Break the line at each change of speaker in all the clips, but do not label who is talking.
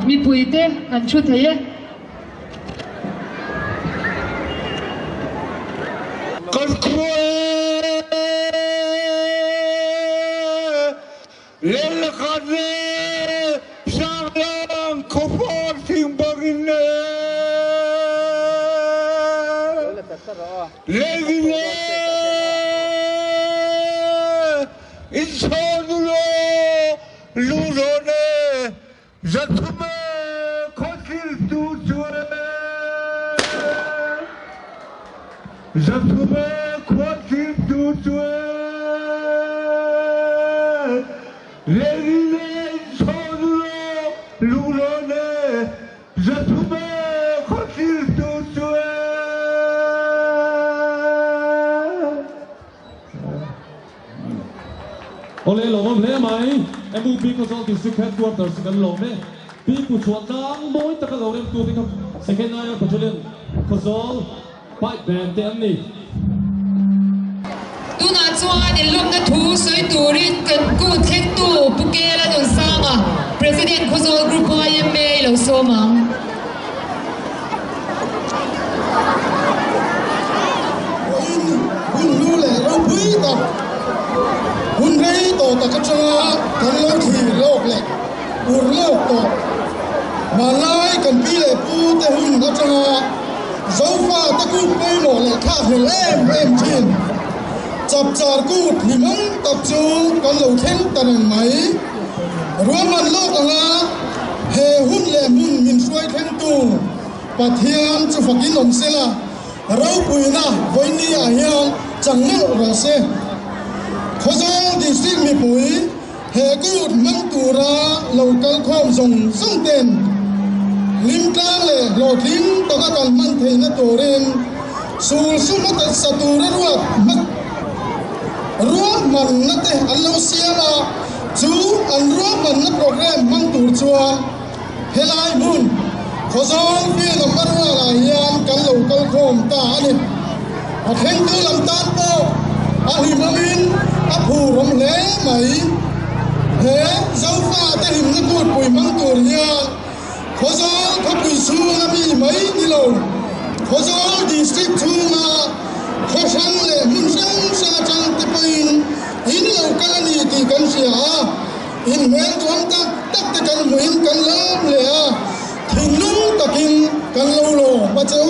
มีปุ๋ยเต้กันชุดเทย์
กันครัวเล่นกันเลยสร้างร่างขบวนทิ้งบริเนเล่นเลยอินโซดูโลลูโรเน่จัตุเมZatome kwatin tutwe Legine soduro lulone Zatome kwatin tutwe
Ole lawm le mai emu pi Khawzawl District Headquarters kan lawm pi pu chuan dang moi taka lawm tu ki second naira patrolin Khawzawl pipe band te an ni
tu na chuan in lawmna thu soi turin kan ku thek tu pukela don sama president Khawzawl group IMA lo somang
hun lu le ro pui ta hun rei to ta ka changa kan lo thi lok le ur lok to malai kan pi le pu te hun ka changa dấu pha ta cút bay nổ lại khác hình em trên chập char cút thì mong tập trung con lầu khen tận máy rùa mặt lốc là hè hun lệ hun min xuôi khen tu và thiên cho phật in ông zela rau bùi na với ni à hiang chẳng nợ và xe Khawzawl District mi bùi hè cút mang tu ra lầu cal khom dùng sông tiền lim tang le lo lim to ka kan man the na to ren sul su ma ta sa tu ra ruwa man na te an lo sia la chu an ruwa man na program mang tur chuah helai mun Khawzawl fi la marwa la hian kan lo kal khom ta ani a theng tu lam tan po a hi mamin a phu rom le mai he zau fa ta him na kut pui mang tur hian Khawzawl khắp bụi xuống là bị mấy đi lâu Khawzawl District xuống là khó khăn lệ mun sang sa chăng tập in in lâu cái này thì cần xia in men tuan tak te kan muin kan lam le thìn lu takin kan lâu lo ba chau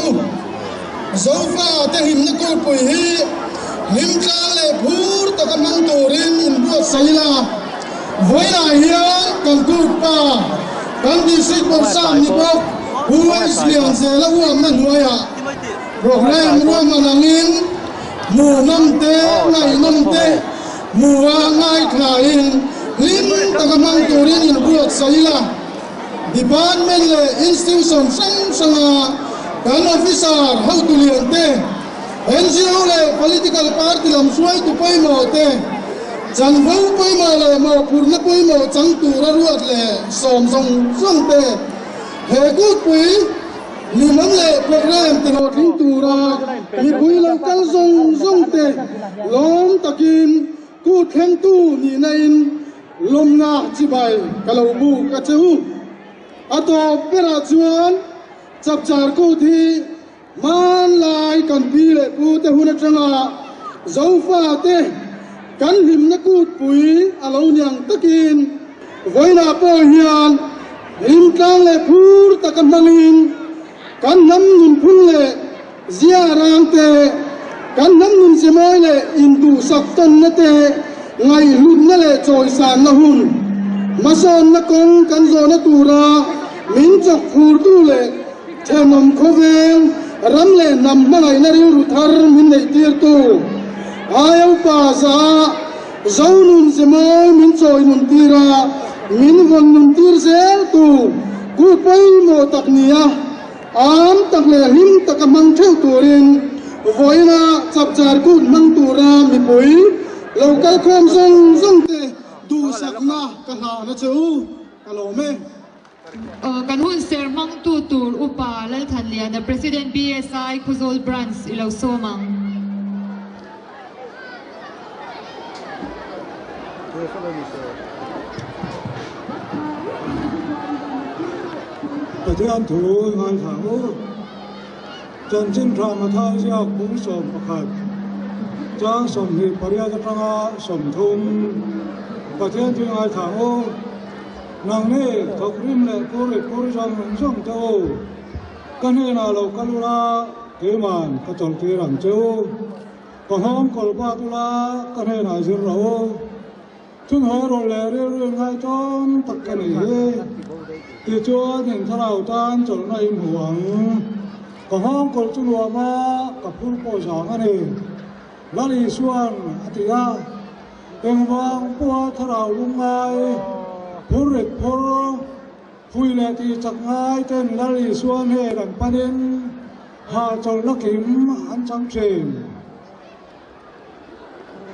dấu pha te him na ko pui hi lim tra le phur ta kan mang to rin in buatsaih la với là hian kan kut kan district of sam ni ko huais liang zela huam na nuaya program rom manangin mu namte ngai namte muwa ngai khain lim tagamang turin in buatsaih la department le institution sanga kan officer how to liante NGO le political party lam suai tu pai mo te chan vo pai mo le mo purna pai mo chang tu ra ruat le som song te he gut pui ni man le program te no thing tu ra ni pui lang kal song te lom takin ku theng tu ni nain lawmna chi bai kalau bu ka cheu ato pera chuan chapchar kut hi man lai kan pi le pu te hun atanga zo fa te kan him na kut pui alo nyang takin voina po hian lim tang le phur takan mangin kan nam nun phun le zia rang te kan nam nun semoi le indu sak ton na te ngai lun na le choi san na hun mason na kong kan zo na tura min chok phur tu le thenom khovel ram le nam mangai na ri ru thar min nei tir tu ayau pa za zaunun semoi min choi nun tira min von nun tir zel tu ku pai mo taknia am tak le him takamang theu turin voina chapchar kut mang tura mi pui local khom zong te du sakna kana na cheu alo me
kan hun ser mang tu tur upa lal khan lia the president BSI Khawzawl branch ilo somang
ประเทศถูงานถาวจนจิ้มทรามาท่าเจ้าคุ้มสมประคับจ้างสมเหตุปริยัติพระสมทุมประเทศที่งานถาวนางเน่ทกริมเล่กุริกุริจังส่งเจ้ากันให้นาโลกัลุลาเกมันกระจลเกรังเจ้าก็ห้องกอลปาตุลากันให้นาจิรเราถึงหอยโรเลเรื่องง่ายจนตักกันเอ๋ที่จวนเห็นทะเลาจานจนในห่วงก็ห้องกอลจุลวามากับผู้โปรชางกันเองลาลีส่วนอติยาเอ็งวางปัวทะเลาลุงไงผู้เร็กผู้คุยเลตีจักง่ายเต้นลาลีส่วนเฮดันประเด็นหาจนนักขิมอันจังเชง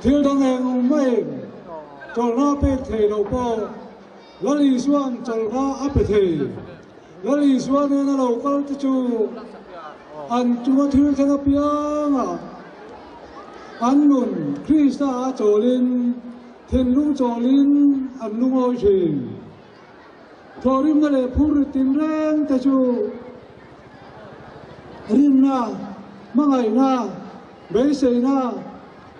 ที่ดังเองไม่จนน่าเป็ดเทโลโปลาลีส่วนจนน่าอัปเทลาลีส่วนเนี่ยเราก็จะจูอันจุมาถือแค่เพียงอันนุนคริสตาโจลินเทนลุงโจลินอันลุงโอเชงทอริมนั่นแหละผู้ริตินแรงแต่จูริมนามังไงนาเบสเซนา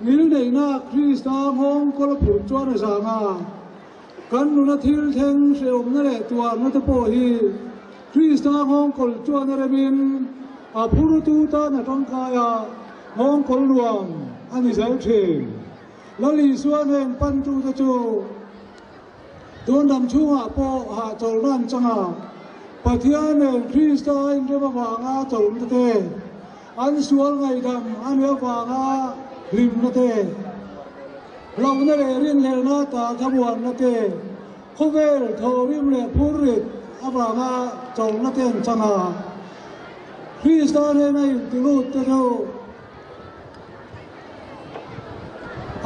มิลเดนาคริสตาฮงก็ละผูจวนสางากันนุนทิลเทงเสอมนั่นแหละตัวนัทโปฮีคริสตาฮงก็จวนเรมินอาผู้รุตูตาในร่างกายฮงก็รวมอันนี้เซลเชงลลีส่วนเองปันจูตะจูโดนดำชั่วปอหาจลนั่นจังอาปะเทียนเองคริสต์อินเดียมาฟังอาจลนั่นเตอันส่วนไงดำอันเดียฟังอาลิมนั่นเตเราเนี่ยเรียนเลนาตาขบวนนั่นเตเขาเวลทอริมเลพูริตอาฟังอาจลนั่นเตจังอาคริสต์เองในติลุตะจู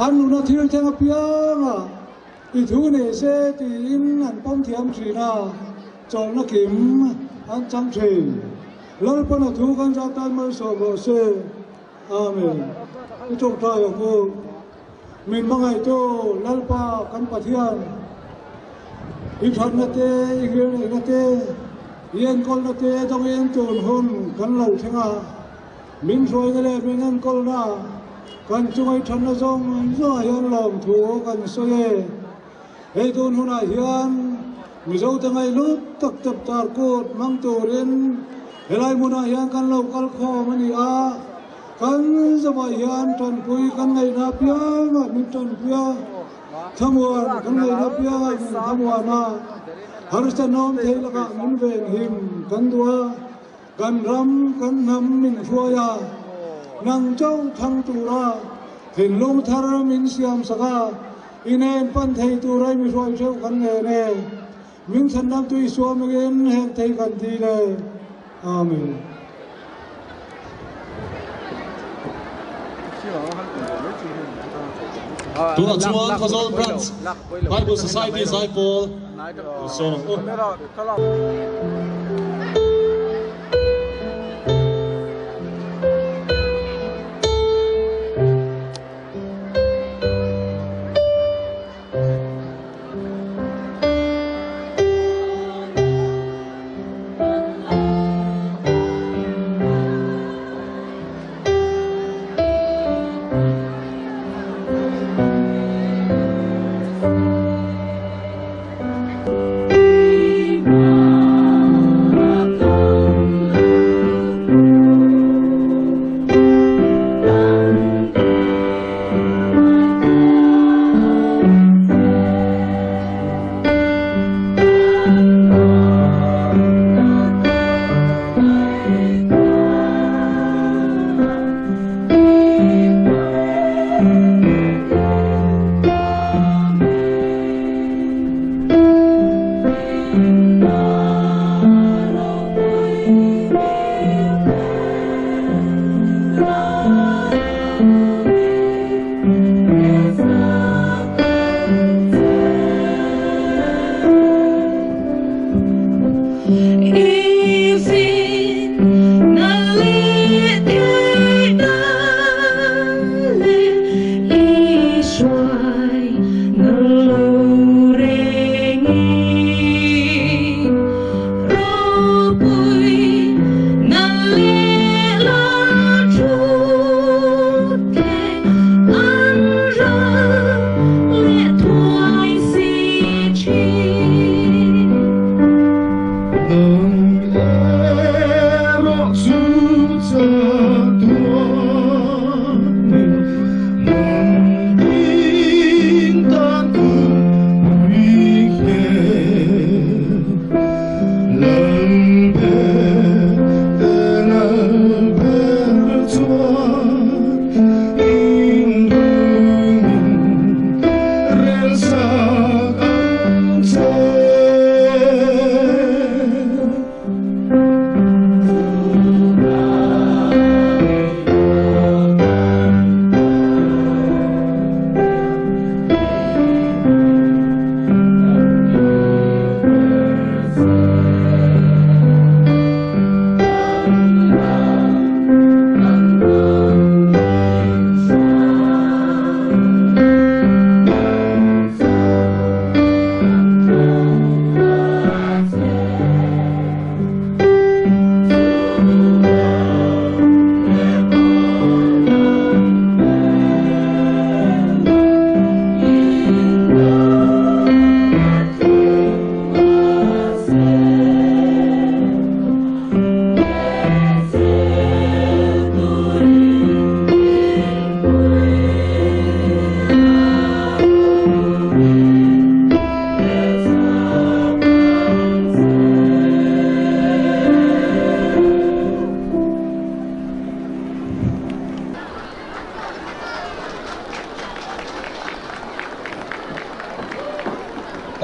อันนู้นที่เราจะเพียงอีทุนเสตีอินอันป้อมเทียมสีนาจงนักขิมอันจังเชงแล้วปนทุกันจากการมาสอบเสอาเมนที่จงใจของกูมินบังไงโจแล้วป้ากันปะเทียนอีทันนาเตอีเฮียนนาเตเย็นกอลนาเตต้องเย็นโจนหุ่นกันเหล่าเชงามินสวยกันเลยมินนั่นกอลนากันจงไอ้ทันนะจงย่อยันหลอมถูกันสวยเฮตุนหุนอาเฮียนมิเจ้าตั้งไอ้ลุกตักจับตาโกดมังตัวเรนเฮลัยมุนอาเฮียนกันเหล่ากัลคอมันอีอากันสบายเฮียนทันคุยกันไงนาเปียมิทันเปีย thamuan kan nei na pia thamuana harsa nom theila ka min ven him kan dua kan ram kan nam min huaya nang chau thang tura thin lum thar min siam saka inen pan thei turai mi roi cheu kan nge ne min san nam tu suam again hek thei kan ti le amen.
Tuna chuan Khawzawl Branch Bible Society Zaipol so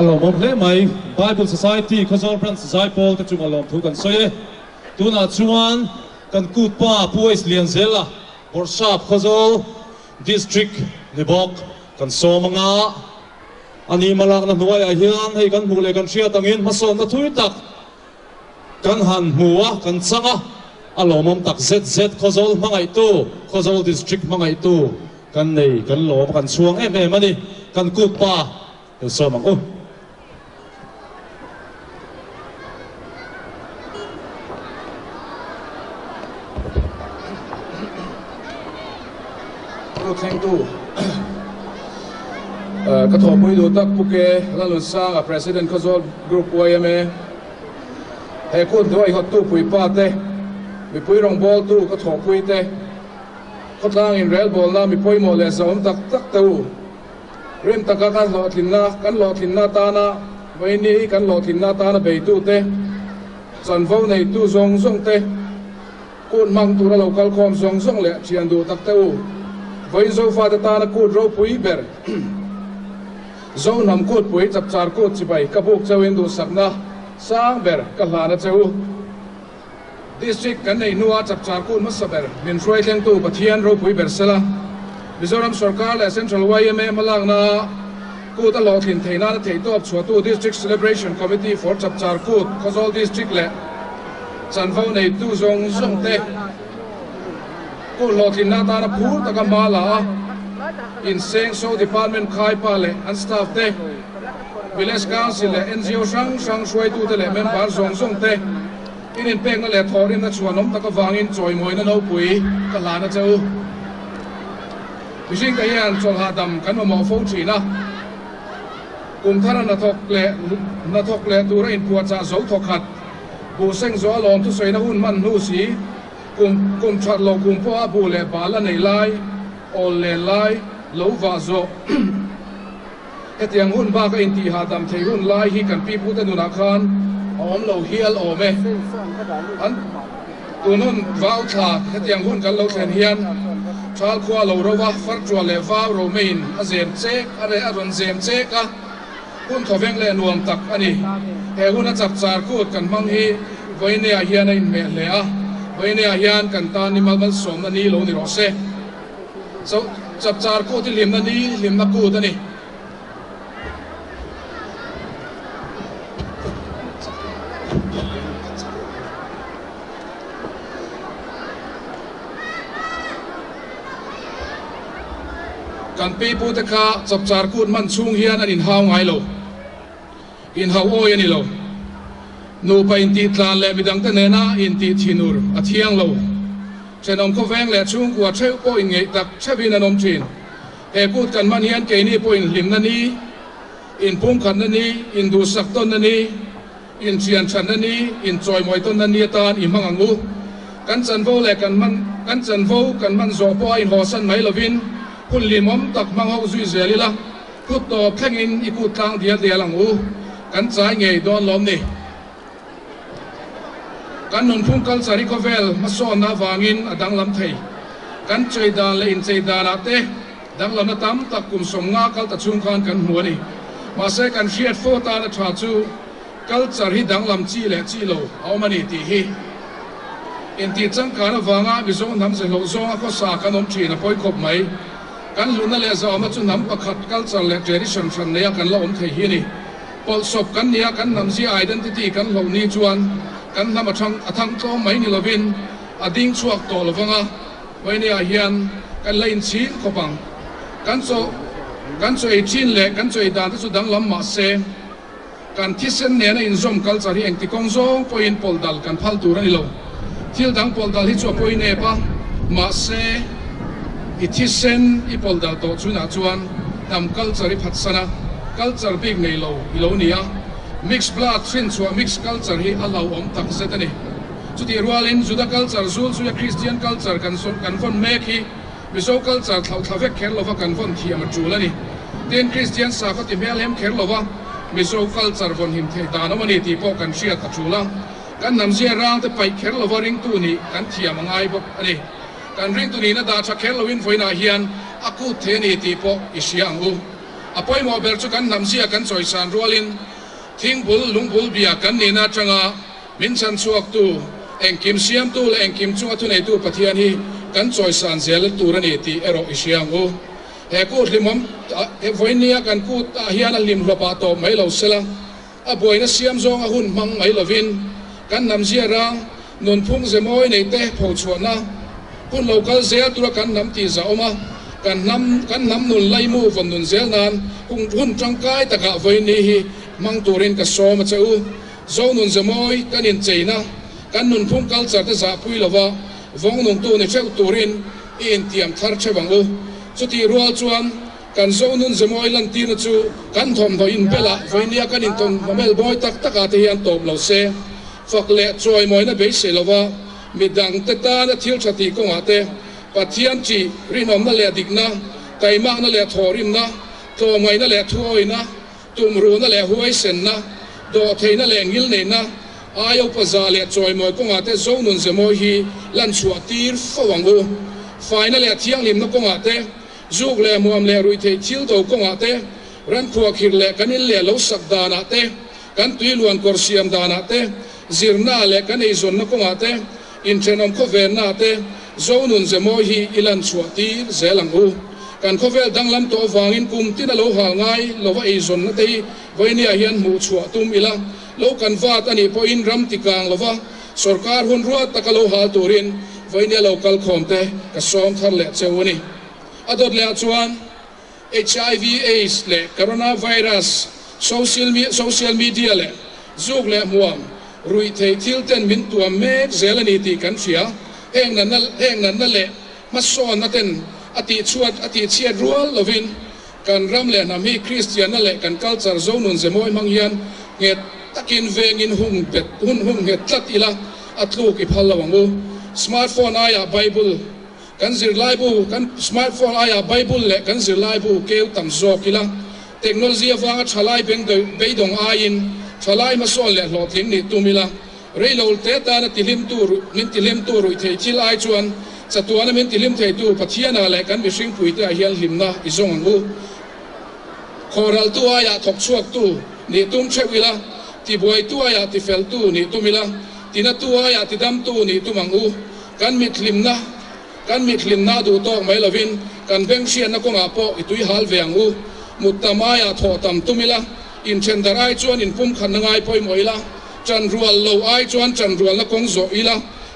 alom om hle mai Bible Society Khawzawl Branch Zaipol ka chung alom thu kan soye tuna chuan kan kut pa puis lian zela workshop Khawzawl District nibok kan somanga ani malak na nuai a hian hei kan hule kan ria tangin mason na thui tak kan han muwa kan changa alom om tak zz Khawzawl mangai tu Khawzawl District mangai tu kan nei kan lo kan chuang em em ani kan kut pa somang o
thank you ka tho pui do tak puke lalun sang president Khawzawl group YMA he kun do I hot tu pui pa te mi pui rong bol tu ka tho pui te ko tlang in rel bol na mi pui mo le som tak tak tu rim taka kan lo thin na ta na vai ni kan lo thin na ta na be tu te chan vo nei tu zong zong te kun mang tu ra local khom zong zong le chian du tak te u vai zo fa ta na ku ro pui ber zo nam kut pui chapchar kut chi bai kabuk chawin du sakna sang ber ka hlana cheu district kan nei nuwa chapchar kut masaber min roi thleng tu pathian ro pui ber sela Mizoram Sarkar le Central YMA malang na Kut a lo thin theina na thei top chua tu District Celebration Committee for Chapchar Kut Khawzawl District le chanvo nei tu zong zong te Kut lo thin na ta na phur taka mala in Seng So Department khai pa le an staff te Village Council le NGO sang shuai tu te le member zong zong te in pek na le thorin na chuanom taka wangin choi moi na no pui ka la na cheu Bising kayan chol hadam kan mo fo china kum thara na thok le tura in buatsaih zo thokhat bu seng zo lom tu soina hun man nu si kum chat lo kum po bu le bala nei lai ol le lai lo va zo etiang hun ba ka in ti hadam thei hun lai hi kan pi pu te nu na khan om lo hial o me an tunun vau tha etiang hun kan lo thlen hian Chal khua lo rawh far chua le vaw ro main a zem chek are a ron zem chek a hun thoveng le nuam tak ani he hun a chapchar kut kan mang hi voine a hian a in me le a voine a hian kan ta ni mal som na ni lo ni ro se so chapchar kut lim na ni lim na kut ani kan pi pu te kha chapchar kut man chung hian an in hau ngai lo in hau oi ani lo nu pa in ti tlan le midang te nena in ti thinur a thiang lo chenom ko veng le chung kwa theu po in ngei tak chhavin anom thin he kut kan man hian ke ni po in lim na ni in pum khan na ni in du sak ton na ni in chian chan na ni in choi moi ton na ni tan i mangangu kan chan vo le kan man zo po in ho san mai lovin kun limom tak mangau zui zelila kut to thlengin ikut tlang dia lang u kan chai ngei don lom ni kan nun phung culture ko vel maso na wangin adang lam thei kan chei dan le in chei dan ate dang lam na tam tak kum som nga kal ta chung khan kan huani ma se kan shiat fo ta na tha chu culture hi dang lam chi le chi lo au mani ti hi in ti chang kana wanga bi zo nam se lo zo ko sa kanom thi na poi khop mai kan luna le zo ma chu nam pakhat culture le tradition from ne kan lo om thei hi ni pol sop kan nia kan nam ji identity kan lo ni chuan kan nam athang to mai ni lovin ading chuak to lovanga wai ni a hian kan lein chin khopang kan so e chin le kan so e dan chu dang lam ma se kan thisen ne na in zom culture hi engti kong zo point pol dal kan phal tur ani lo thil dang pol dal hi chu point e pa ma se Itisen ipol dal to chuna chuan nam culture phatsana culture big nei lo ilonia mix blood thin chua mix culture hi allow om tak setani chuti rualin juda culture zul chu Christian culture kan von make hi miso culture thlavek kherlova kan von thiam chulani ten Christian sa ko ti melhem kherlova miso culture von him the danamani ti po kan sia ta chula kan namzia rang te pai kherlova ring tu ni kan thiam ngai bok ani kan ring tu ni na da cha kherlovin foina hian aku the ni ti po isiang u apoi mo ber chu kan namzia kan choi san rolin thingbul lungbul bia kan ni na changa min chan chuak tu engkim siam tu le engkim chunga tu nei tu pathian hi kan choi san zel tu rani ti ero isiang u he ku limom he voinia kan ku ta hian lim lopa to mai lo sela a boina siam zong a hun mang mai lovin kan namzia rang nun phung zemoi nei te pho chuana kun local zel tura kan nam ti za oma kan nam nun lai mu von nun zel nan kung hun tangkai taka voini hi mang turin ka so ma cheu zo nun zemoi kan in cheina kan nun phung culture te za pui lova vong nun tu ne cheu turin in tiam thar chewang u chuti rual chuan kan zo nun zemoi lan ti na chu kan thom do in bela voinia kan in ton mel boy tak taka te hian top lo se fak le choi moi na be se lova midang te ta na thil thati ko ate pathian chi rinom na le dikna kaima na le thorim na to ngai na le thuoi na tum ru na le huai sen na do thei na le ngil nei na ayo paza le choi moi ko nga te zo nun ze moi hi lan chuah tir fawangu final le thiang lim na ko nga te zuk le muam le rui thei thil to ko nga te ran khuwa khir le kanil le lo sak da na te kan tui luan kor siam da na te zirna le kan ei zon na ko nga te in thenom ko ver na te zo nun ze moi hi ilan chuah tir zelang u kan khovel danglam to wangin kum tin lo hal ngai lova ei zon na te voinia hian mu chuah tum ila lo kan vat ani po in ram tikang lova sarkar hun ruat takalo hal turin voinia local khomte ka som thar le chewani adot le chuan HIV AIDS le coronavirus social media le zuk le muam rui thei thil ten min tua mek zelani ti kan fia heng nan na le mason na ten ati chuat ati chiat rual lovin kan ram le nam hi Christian na le kan culture zonun zemoi manghian nget takin vengin hung het tat ila atluk I phalawangu smartphone aya bible kan zir laibu kan smartphone aya bible le kan zir laibu keu tam zokila technology awanga thalai beng beidong ain thalai masol le lo thing ni tumila reilol te ta na tilim tu rui thei thil ai chuan chatuana min tilim thei tu pathiana le kan mishing puite a hian limna izong angu khoral tu aya thok chuak tu ni tum chewila ti boi tu aya ti fel tu ni tumila tina tu aya ti dam tu ni tumangu kan mit limna du tok mai lovin kan beng sian na ko nga po itui hal veangu mutamaya thotam tumila in chendarai chuan in pum khan ngai poi moila chan rual lo ai chuan chan rual na kong zo ila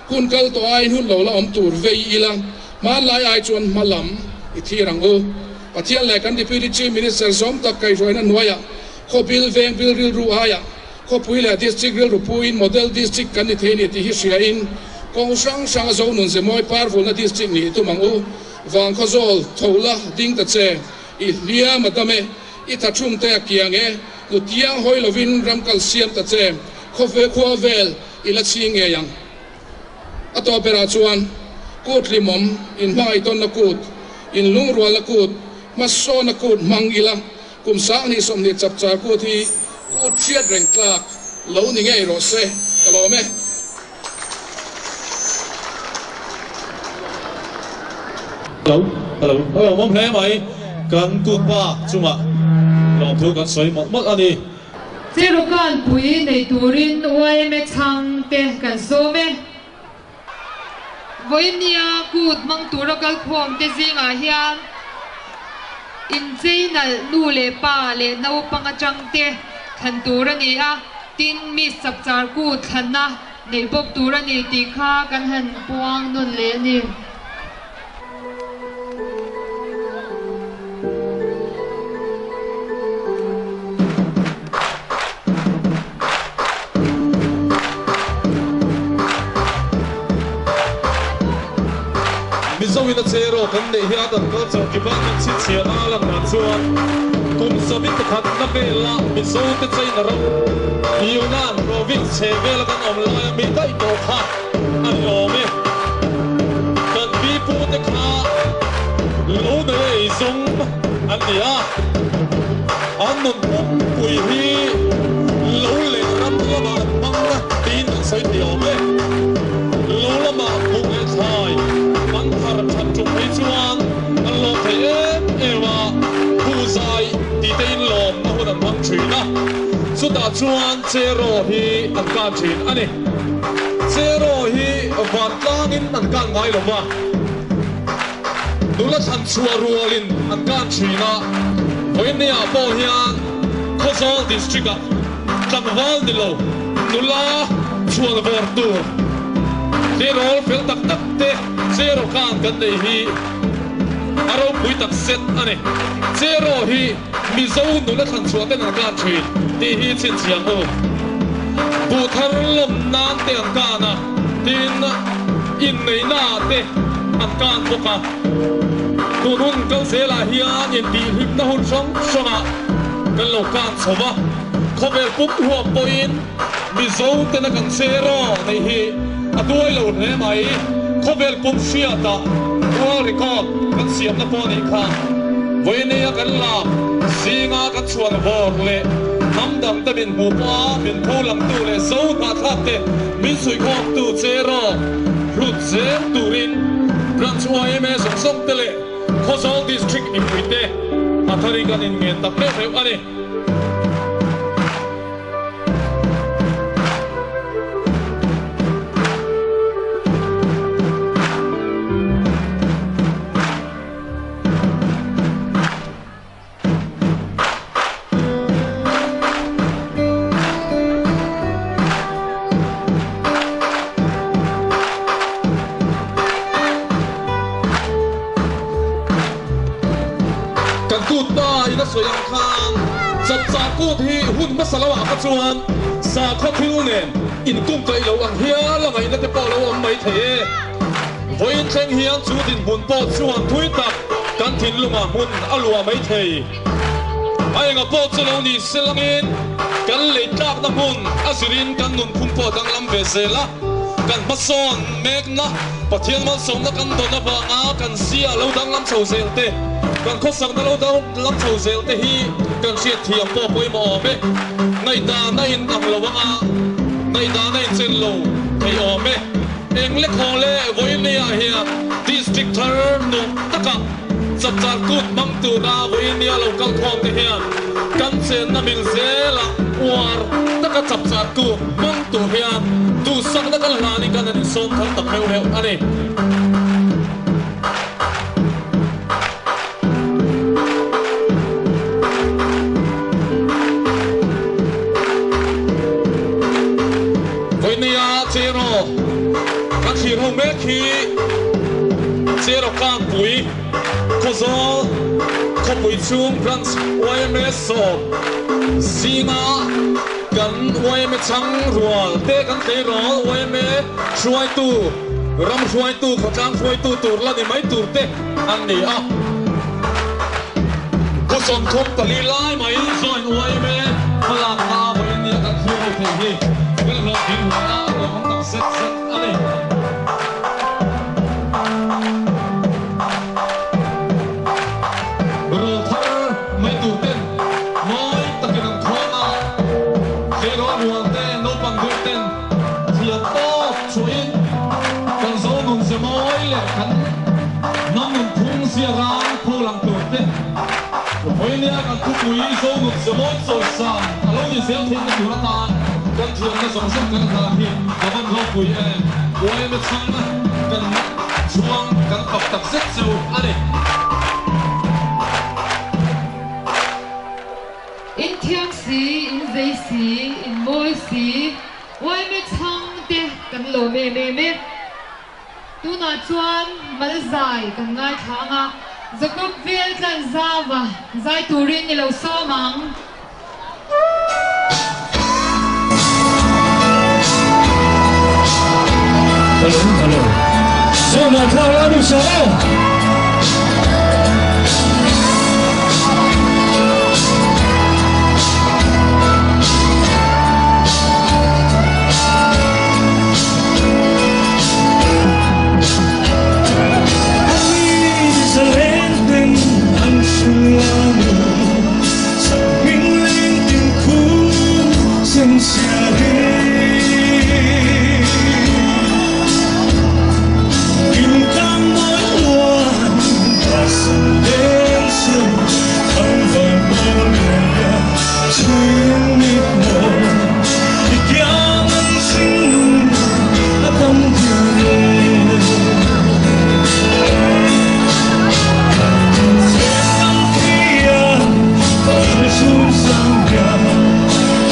kun kal to ai hun lo la om tur vei ila man lai ai chuan malam ithirangu pathian le kan deputy chief minister zom tak kai roina noya kho bil veng bil ril ru aya kho puila district ril ru puin model district kan ni theni ti hi sia in kong sang zo nun ze moi parvul na district ni tu mangu wang Khawzawl thola ding ta che I lia madame I thachum te kiange ku tiang hoi lovin ram kal siam ta che khovel ila chinge yang ato pera chuan kut limom in mai ton na kut in lungrual na kut maso na kut mangila kum sang ni som ni chapchar kut hi kut chiat reng tlak lo ni ngai ro se kalome
hello mong hle mai kan kut pa chuma lo thu kan soi mot ani
zero kan pui nei turin wai me chang te kan so me voinia kut mang turakal khom te zinga hian in zeina nu le pa le nau panga chang te khan turani a tin mi chapchar kut khanna nei bok turani ti kha kan han puang nun le ni
Mizo ina zero kan nei hian dan culture department sit sia na lang na chuan kum sabit khat na bela mizo te chai na ram yunan province chevel kan om la mi dai to kha an ome kan bi pu te kha lo nei zong an ya an non pui hi lo le ram la ba mang na tin sai ti ome lo la ma pu e thai chan chung hei chuan an lo thei ewa khuzai ti tein lom na hun an hmang thina chuta chuan chero hi an kan thin ani chero hi van tlangin an kan ngai lova nula chan chua rualin an kan thina voinia po hian Khawzawl District a Khawzawl dilo nula chuan vor tur zero fel tak te zero kan nei hi aro pui tak set ane zero hi mizo nu la than chua te na kan thin ti hi chin chiang o bu thar lom nan te an kana tin in nei na te an kan boka tunun kal zela hian in ti hip na hun songa kan lo kan chowa khovel pup huwa poin mizo te na kan zero nei hi atuai lo ne mai khovel pum siata wall record kan siam na poni kha voinia kan la singa kan chuan vok le nam dang ta bin hu pa bin pholang tu le zo na thak te min sui khok tu chero rut ze turin branch YMA song song te le Khawzawl District in puite athari kan in ngen tak le heu ani soyang khan Chapchar Kut hi hun masalawa ka chuan sa kho thil nen in kum kai lo ang hia la ngai na te pa lo am mai the voin theng hian chu din bun po chuan thui tak kan thin lunga hun alua mai thei ai nga po chu lo ni selangin kan le tak na hun asirin kan nun phum po dang lam ve zela kan mason megna pathian man som na kan dona ba nga kan sia lo dang lam chho zel te kan kho sang na lo dang lam chho zel te hi kan sia thiam po poi mo be ngai da na in ang lo nga ngai da na in chen lo thei o me eng le khole voi ne a hia district thar no taka Chapchar Kut mang tu na voi ne lo kal khom te hian kan chen na mil zela war taka Chapchar Kut mang tu hian tu sak na kal hani kan an son thar tak heu heu ani zero kan chi ho me khi zero kan pui Khawzawl kho pui chung branch YMS so singa kan YMS chang rual te kan te rol YMS chuai tu ram chuai tu khachang chuai tu tur la ni mai tur te an ni a ko som thom tali lai mai join YMS phala ka mai ni kan thu ho the hi kan lo din wa set ali bro thar mai tu ten moi takiran khona zero ruan te no pang du ten thia to chuin kan zo nun se moi le kan nam nun phung sia ran pholang tu te moi nia kan tu pui zo nun se moi so sa alo ni sel thin tu na ta kan thiam na song song kan ha hi kawan ro pui em oi me chang na kan chuang kan kap tak set chu ani
in thiam si in zai si in moi si oi me chang te kan lo me tu na chuan mal zai kan ngai thanga zakup vel kan zawa zai turin ni lo so mang
hello so na thara du sa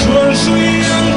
Chuan sui ang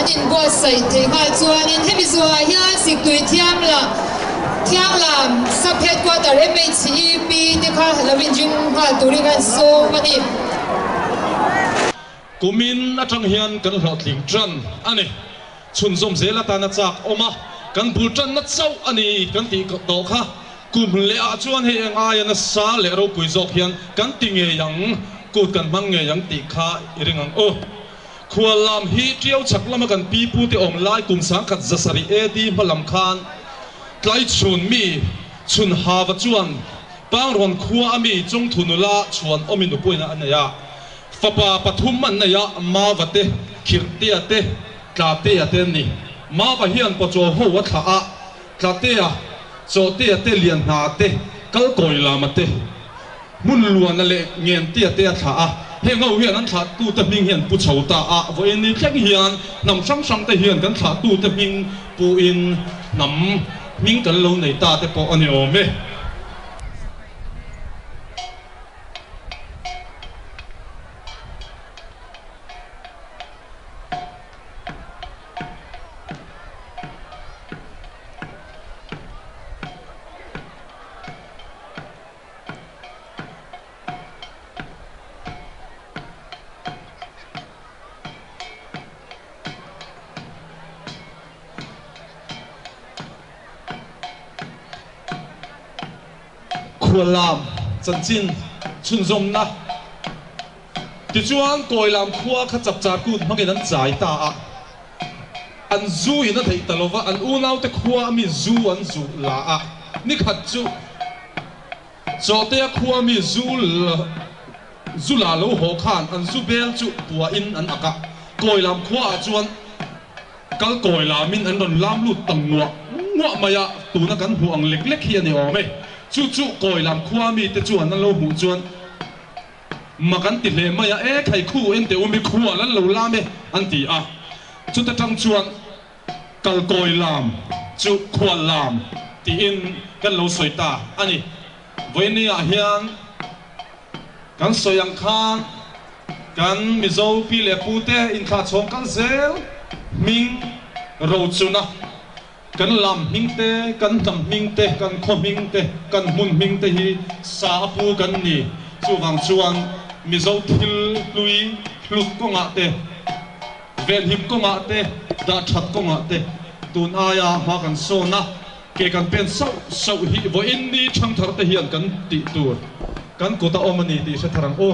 nhìn buatsaih thì ngay chuan in hemi zuwa hian sik tui thiang lam sub headquarter MHEP te kha lawin jing ha turi kan so mani
kumin atang hian kan hlo tling tran ani chun zom zela ta na chak oma kan bul tran na chau ani kan ti to kha kum le a chuan he anga ya na sa le ro pui zok hian kan ti nge yang kut kan mang nge yang ti kha iringang o Khawzawl hi triau chaklama kan pipu te om lai kum sang khat zasari edi malam khan tlai chun mi chun hawa chuan pang ron khua ami chung thunula chuan omin upoina anaya fapa pathum anaya ma vate khirti ate tlate ate ni ma va hian pocho ho wa tha a tlate a chote ate lian na ate kal koila mate mun luan le ngen ti ate tha a he ngau hian an thla tu ta ming hian pu chho ta a vo en ni thleng hian nam sang sang te hian kan thla tu ta ming pu in nam ming kan lo nei ta te po ani ome Khawzawl chân chin chun zom na ti chuan koi lam khua kha chapchar kut mangin an chai ta a an zu in a thei talova an ulau te khua mi zu an zu la a ni khat chu cho te khua mi zu la lo ho khan an zu bel chu tua in an aka koi lam khua chuan kal koi lamin an don lam lu tang ngwa maya tu na kan hu ang lek lek hi ani ome chu koi lam khua mi te chuan an lo hu chuan makan ti le maya e khai khu en te umi khua lan lo lam e an ti a chu ta tang chuan kal koi lam chu khua lam ti in kan lo soita ani voini a hian kan soyang khan kan mizo pi le pu te in kha chong kan zel ming ro chuna kan lam ming te kan tam ming te kan kho ming te kan mun ming te hi sa pu kan ni chu wang chuan mizo thil lui hluk ko nga te vel him ko nga te da that ko nga te tun aya ma kan so na ke kan pen so hi vo in ni thang thar te hian kan ti tur kan ko ta omani ti se tharang o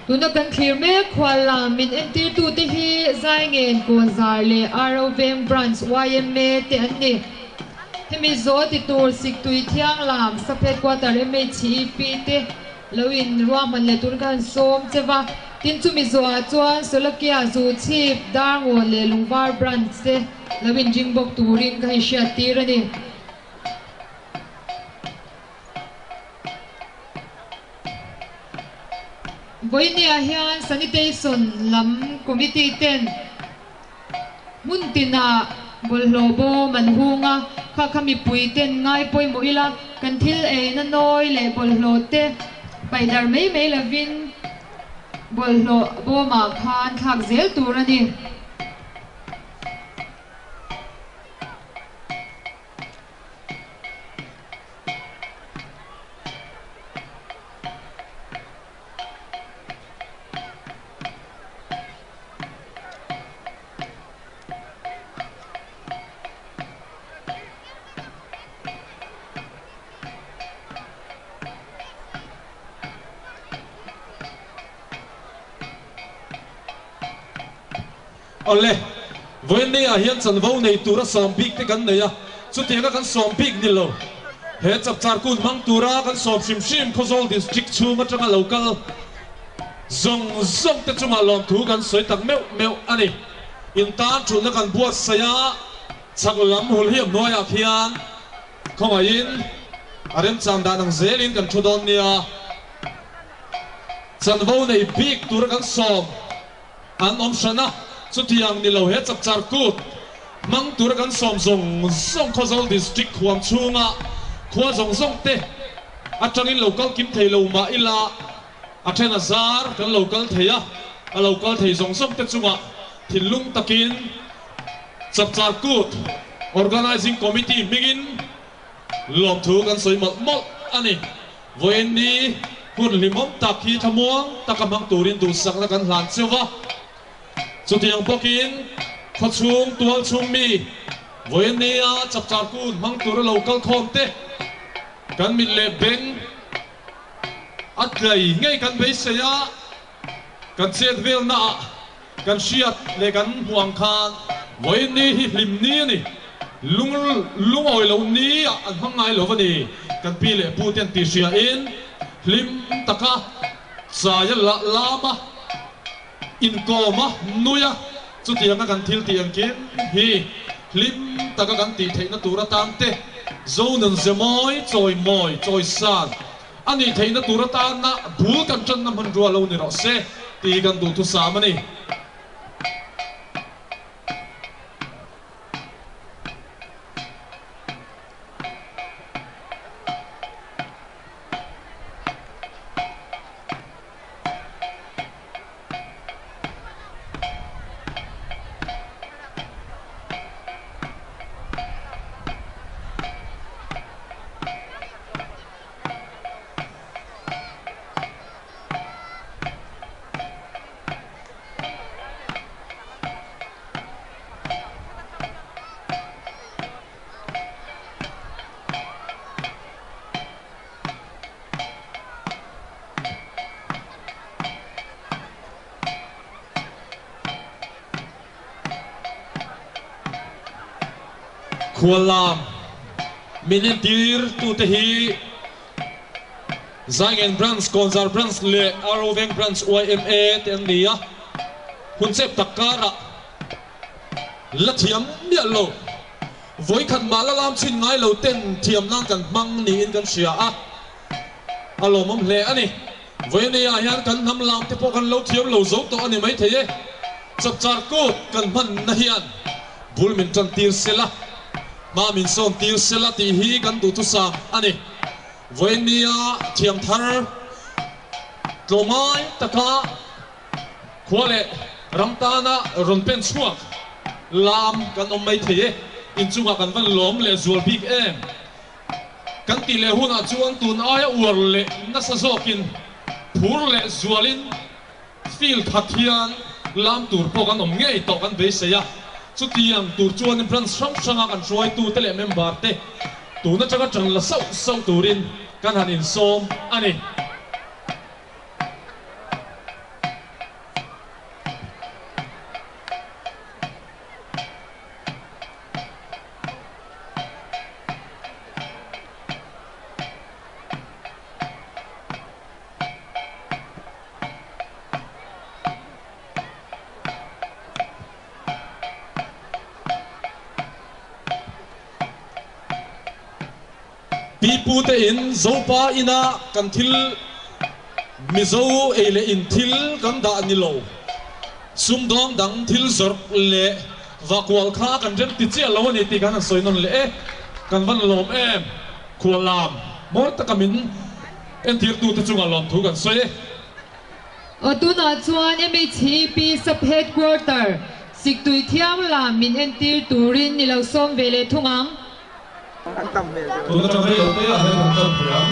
tuna kan clear me khwala min enti tu te hi zai ngen ko zar le arovem branch yma te anni hemi zo ti tur sik tui thiang lam saphet quarter me chi pi te loin ruwa man le tur kan som chewa tin chu mi zo a chuan solakia zu chip darngo le lungwar branch te loin jingbok turin kai sha tirani voini a hian sanitation lam committee ten muntina bollobo manhunga kha khami puiten ngai poi moila kan thil e na noi le bollo te paidar mei lavin bollo bo ma khan khak zel turani
ole voini a hian chan vo nei tura som big te kan neya chu te kan som big ni lo he chapchar kut mang tura kan som sim Khawzawl District chunga tanga local zong te chunga lom thu kan soi tak meu ani in ta chuna kan buatsaih chaklam hul hiam noya khian khonga in arem chang da nang zelin kan thudon nia chan vo nei big tura kan som an om shana chu tiang ni lo he chapchar kut mang tur kan som zong Khawzawl District khuam chunga khua zong te atangin local kim thei lo ma ila athen azar kan local theya a local thei zong te chunga thilung takin chapchar kut organizing committee mingin lom thu kan soi mol ani voini hun limom takhi thamuang takamang turin du sakna kan hlan chewa chu tiang pokin khachung tual chung mi voinia chapchar kut mang tur local khom te kan mit le beng at gai ngei kan bei seya kan chet vel na kan shiat le kan huang khan voini hi hlim ni ani lung oi lo ni an hangai lo vani kan pi le pu ten ti sia in hlim taka sa ya la lama in koma nuya chu tiang kan thil tiang kin hi hlim taka kan ti theina tura tan te zonan zemoi choi san ani theina tura tan na bul kan chan na man ro lo ni ro se ti kan du thu samani Khawzawl Minen tir tu te hi Zangen branch Khawzawl branch le Aroveng branch YMA te nia Hunsep takara La thiam nia lo Voi khat malalam chin ngai lo ten thiam nang kan mang ni in kan sia a alo mom hle ani voi ne a hian kan nam lam te po kan lo thiam lo zo to ani mai theye Chapchar Kut kan man na hian bul min tan tir sela ma min son tir sela ti hi kan tu sam ani voi nia thiam thar tlomai taka khwale ramtana ronpen chuak lam kan mai theye in chunga kan van lom le zual big em kan ti le huna chuan tun aya ur le na sa zokin phur le zualin fil khathian lam tur po kan ngei to kan be seya chu tiang tur chuan in branch sang kan roi tu te le member te tu na chaka chang la sau turin kan han in som ani Pipu te in zopa ina kan thil mizo ele in thil kan da ni lo sum dong dang thil zor le vakwal kha kan ren ti che lo ni ti kan soinon le e kan van lom em khualam mo ta kamin en thir tu te chunga lom thu kan soi
Otuna chuan MHP sub headquarter siktui thiam la min entir turin ni lo som vele thungang
tu na chang hei te a hei kan chang phriam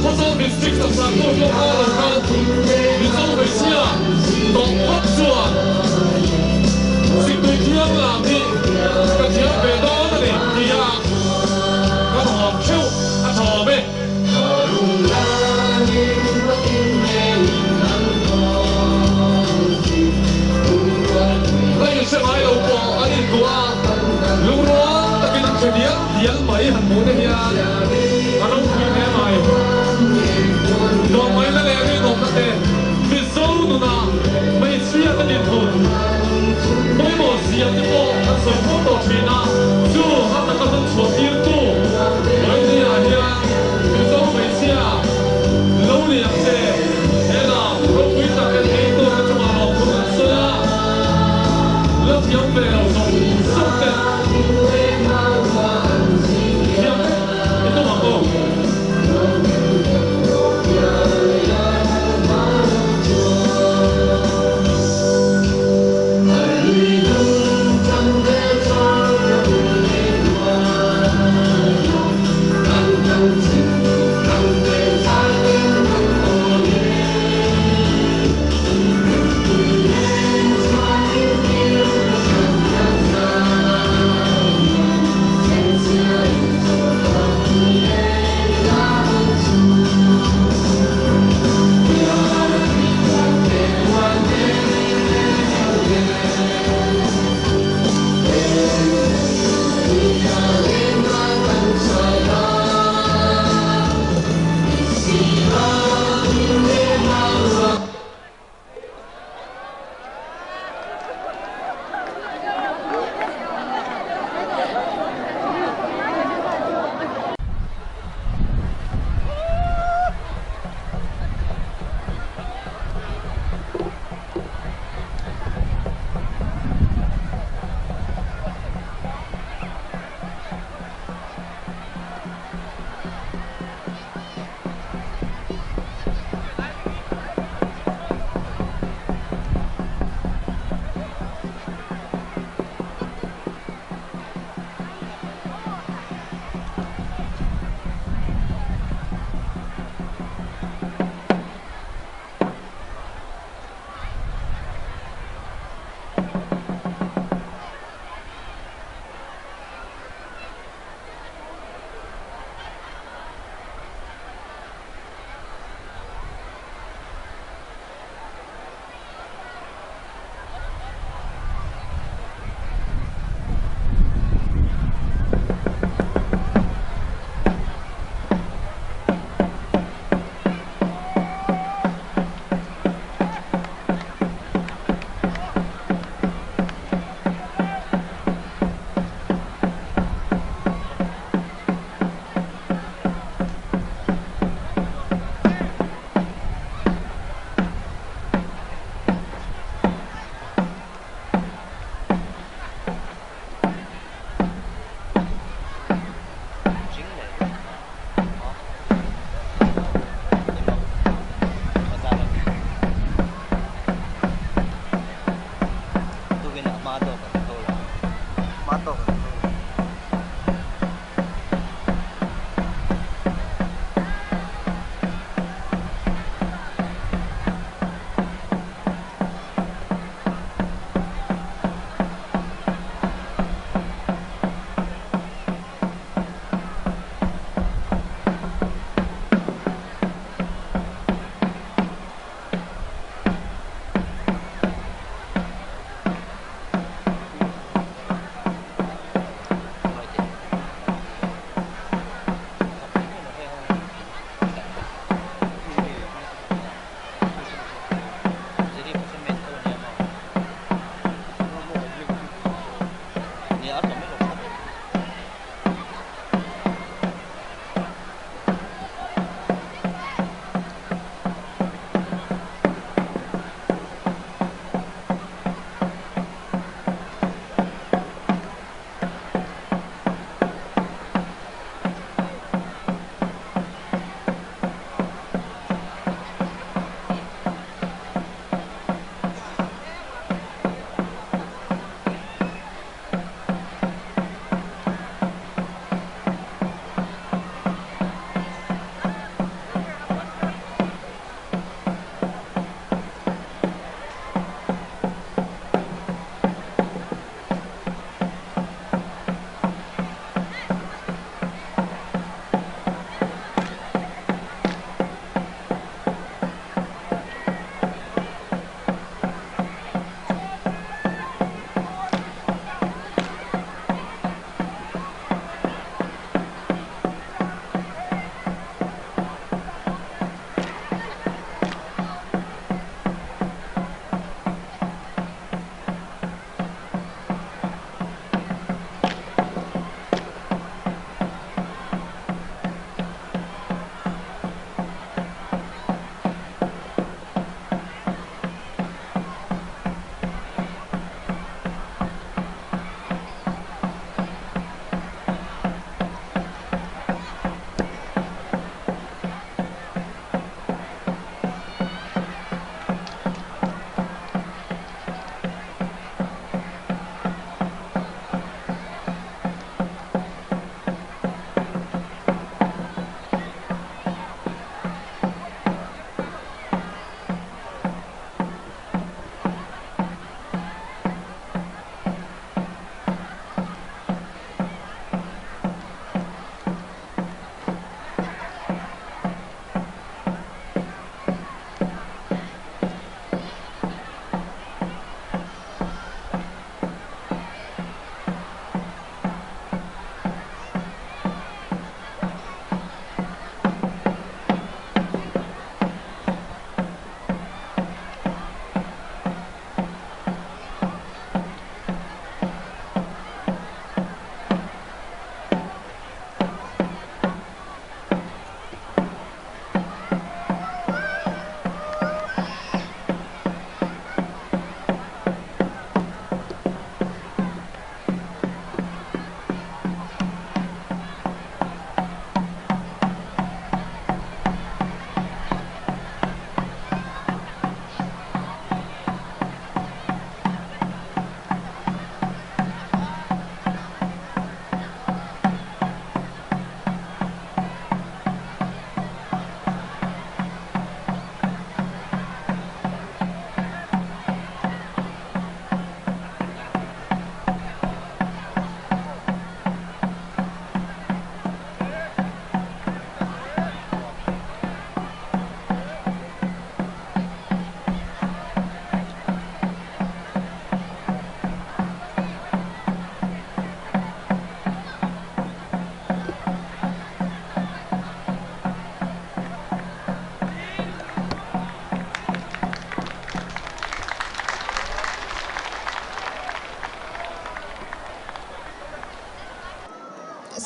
Khawzawl District Chapchar Kut chuah siktui thiam lam ni ka thiam ve do na ni tia ka hom cheu a thom e lai se mai lo po ani tua lu ro takin an chedial dial mai han mo ne hian anong phi ne mai do mai la le ni nom na te mi zo nu na mai sia ta ni thon moi mo sia ti po an so po to thina chu ha ta ka tan chho tir tu mai ni a hian mi zo mai sia lo ni ang se he na ro wi ta ke ni to ka chu ma lo ko an so ya lo thiam ve lo so so te thiam ito ma ko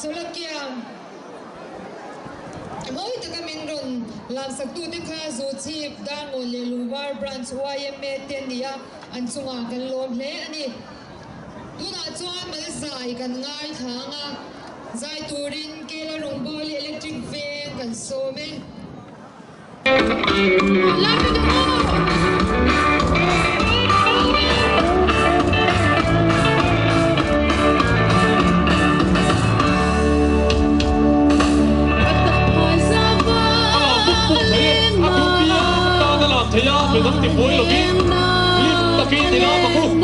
Solakiam. Moi taka minron lam saktu te kha zu chief dan mo le luwar branch YMA tenia anchunga kan lom hle ani tuna chuan mal zai kan ngai thanga zai turin kela rongbol electric van kan some
Thea về tấm tiền bối lộc in, liên tập kia thì nó mà không.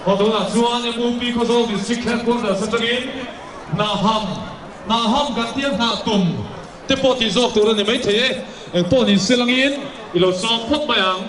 Khawzawl chuan MOP Khawzawl District Headquarters Society na ham kan tiang na thum te po ti zok tur ni mai the eng po ni selangin ilo song phot mayang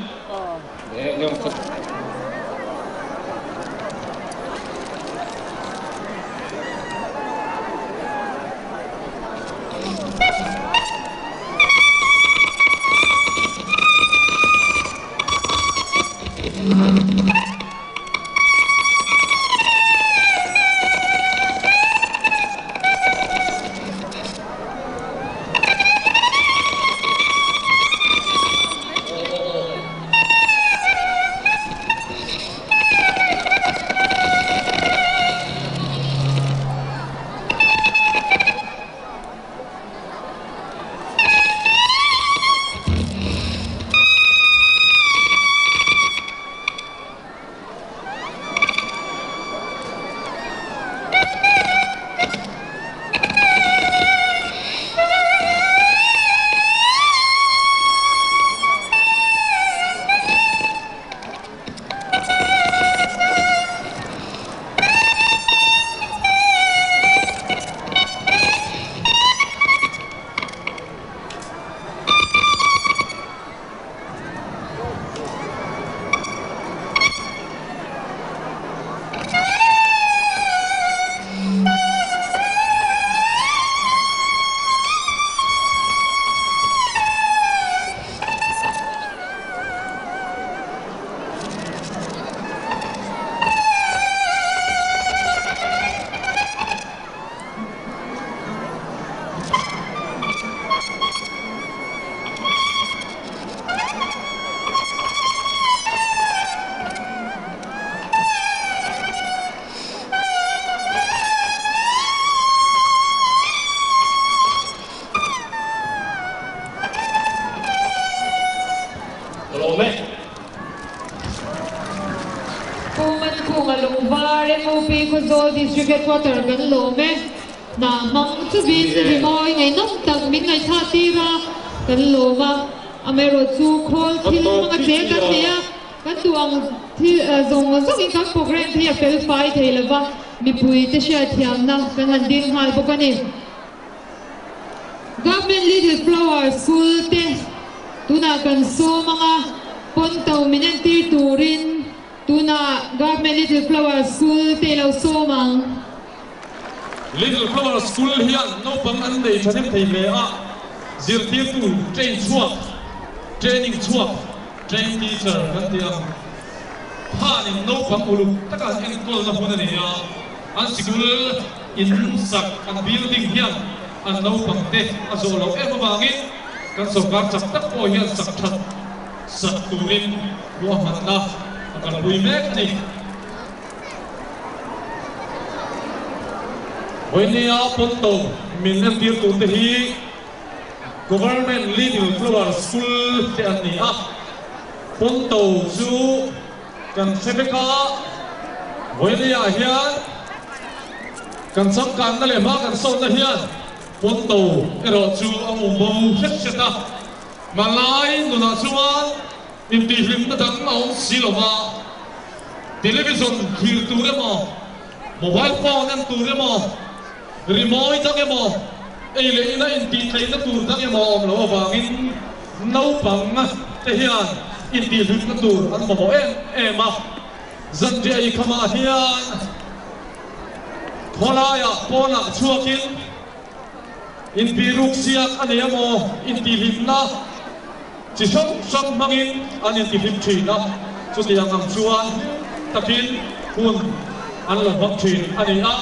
lawme
Kuman kung along vare mo pi Khawzawl District Headquarters kan lawme na mang chubin ni mo ngay nong tag min ngay thatira kan lawma amero chu khol thil mga che kan nia kan tuang zong zong in kan program thia fel fai theilava mi pui te sha thiam na kan han din hal bokani Government Little Flower School te tuna kan so mga pontaw minantir turin tuna Government Little Flower School te lau so mang
Little Flower School hian no pang an dei thanem thei le a zirtir tu training chuah train teacher kan tiang hanin no pang ulu taka en kol na huna ni a an school in sak an building hian an no pang te a zo lo em mangin kan sokar chak tak po hian sak that sak turin wa manna kan bui mek ni Oinia ponto min an tir tu te hi Government Little Flower School te an ni a ponto chu kan sebeka Oinia hian kan sam kan na le ma kan so na hian ponto ero chu ang bo heta malai nuna chuan in ti hlim na dang maung siloma television khir tu le mo mobile phone an tu le mo remote tang e mo eile ina in ti thlei na tur tang e mo om lo wangin no pang te hian in ti hlim na tur an mo em a zan je ai khama hian kholaya pona chuakin in biruk siak ania mo in ti hlim na chỉ sống mangin anh em tìm chỉ đó cho tiền hàng chuan takin hun anh làm bắp chỉ anh ấy á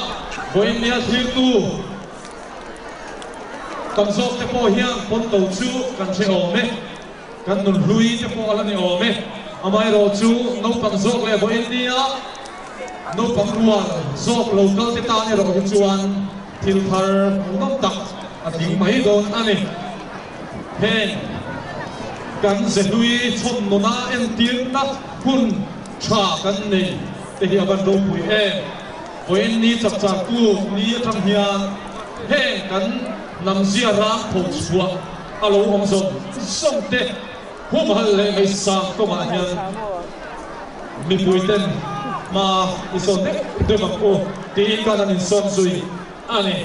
với nia thiên tu cầm sốt cái po hiang pon tàu chu cần chơi ôm cần nôn lui cái po là này ôm amai rồi chu nấu bằng sốt lại với nia nấu bằng ruộng sốt local cái ta này rồi cái chuan thiên thar nấu đặc anh tiếng mấy đồn anh ấy hen kan se hui chom no na en tir na hun cha kan nei te hi aban do pui e oin ni chapchar ku ni tham hian he kan nam zia ra pho chua alo om som te hum hal le mai sa ko ma hian mi pui ten ma ison ne de ma ko ti ka nan son zui ani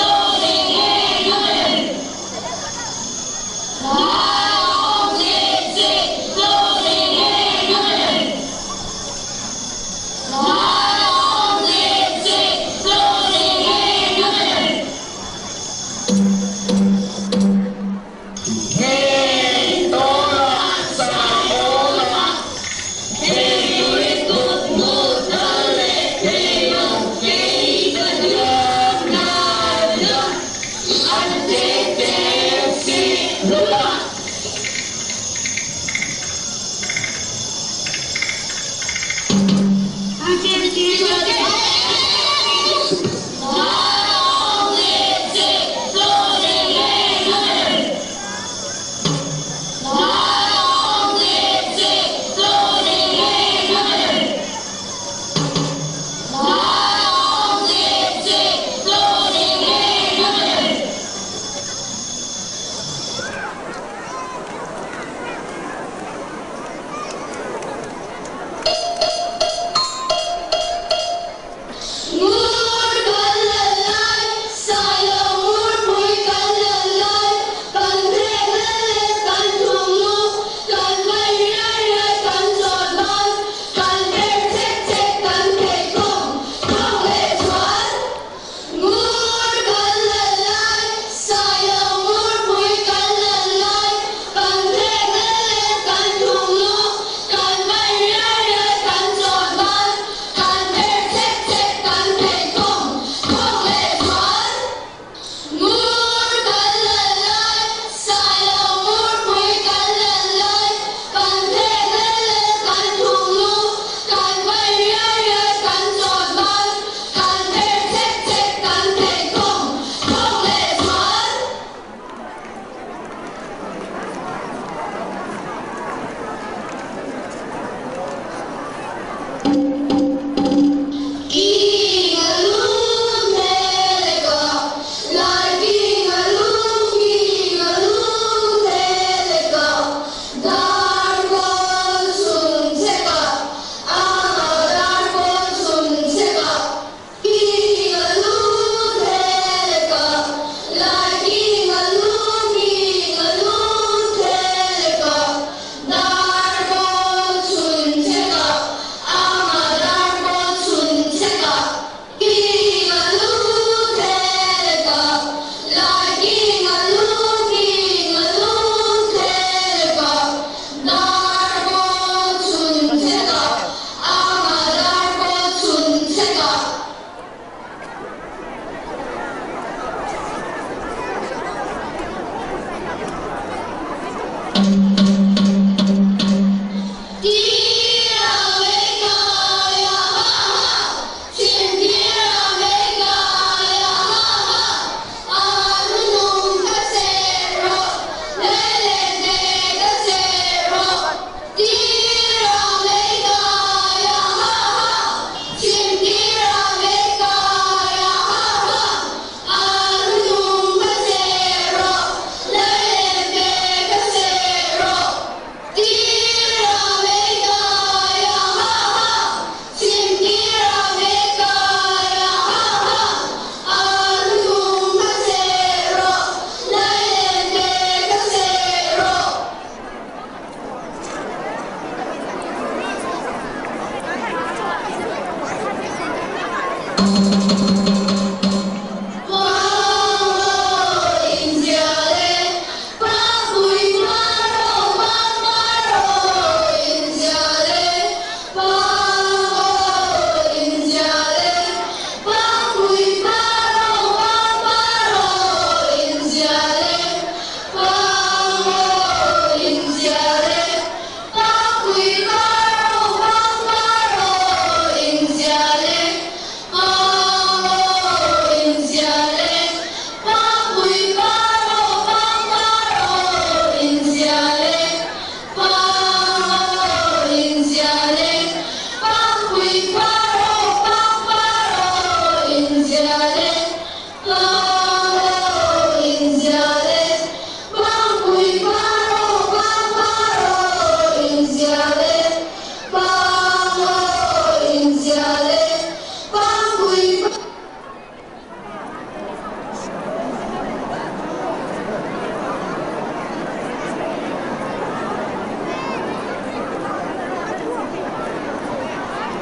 Go!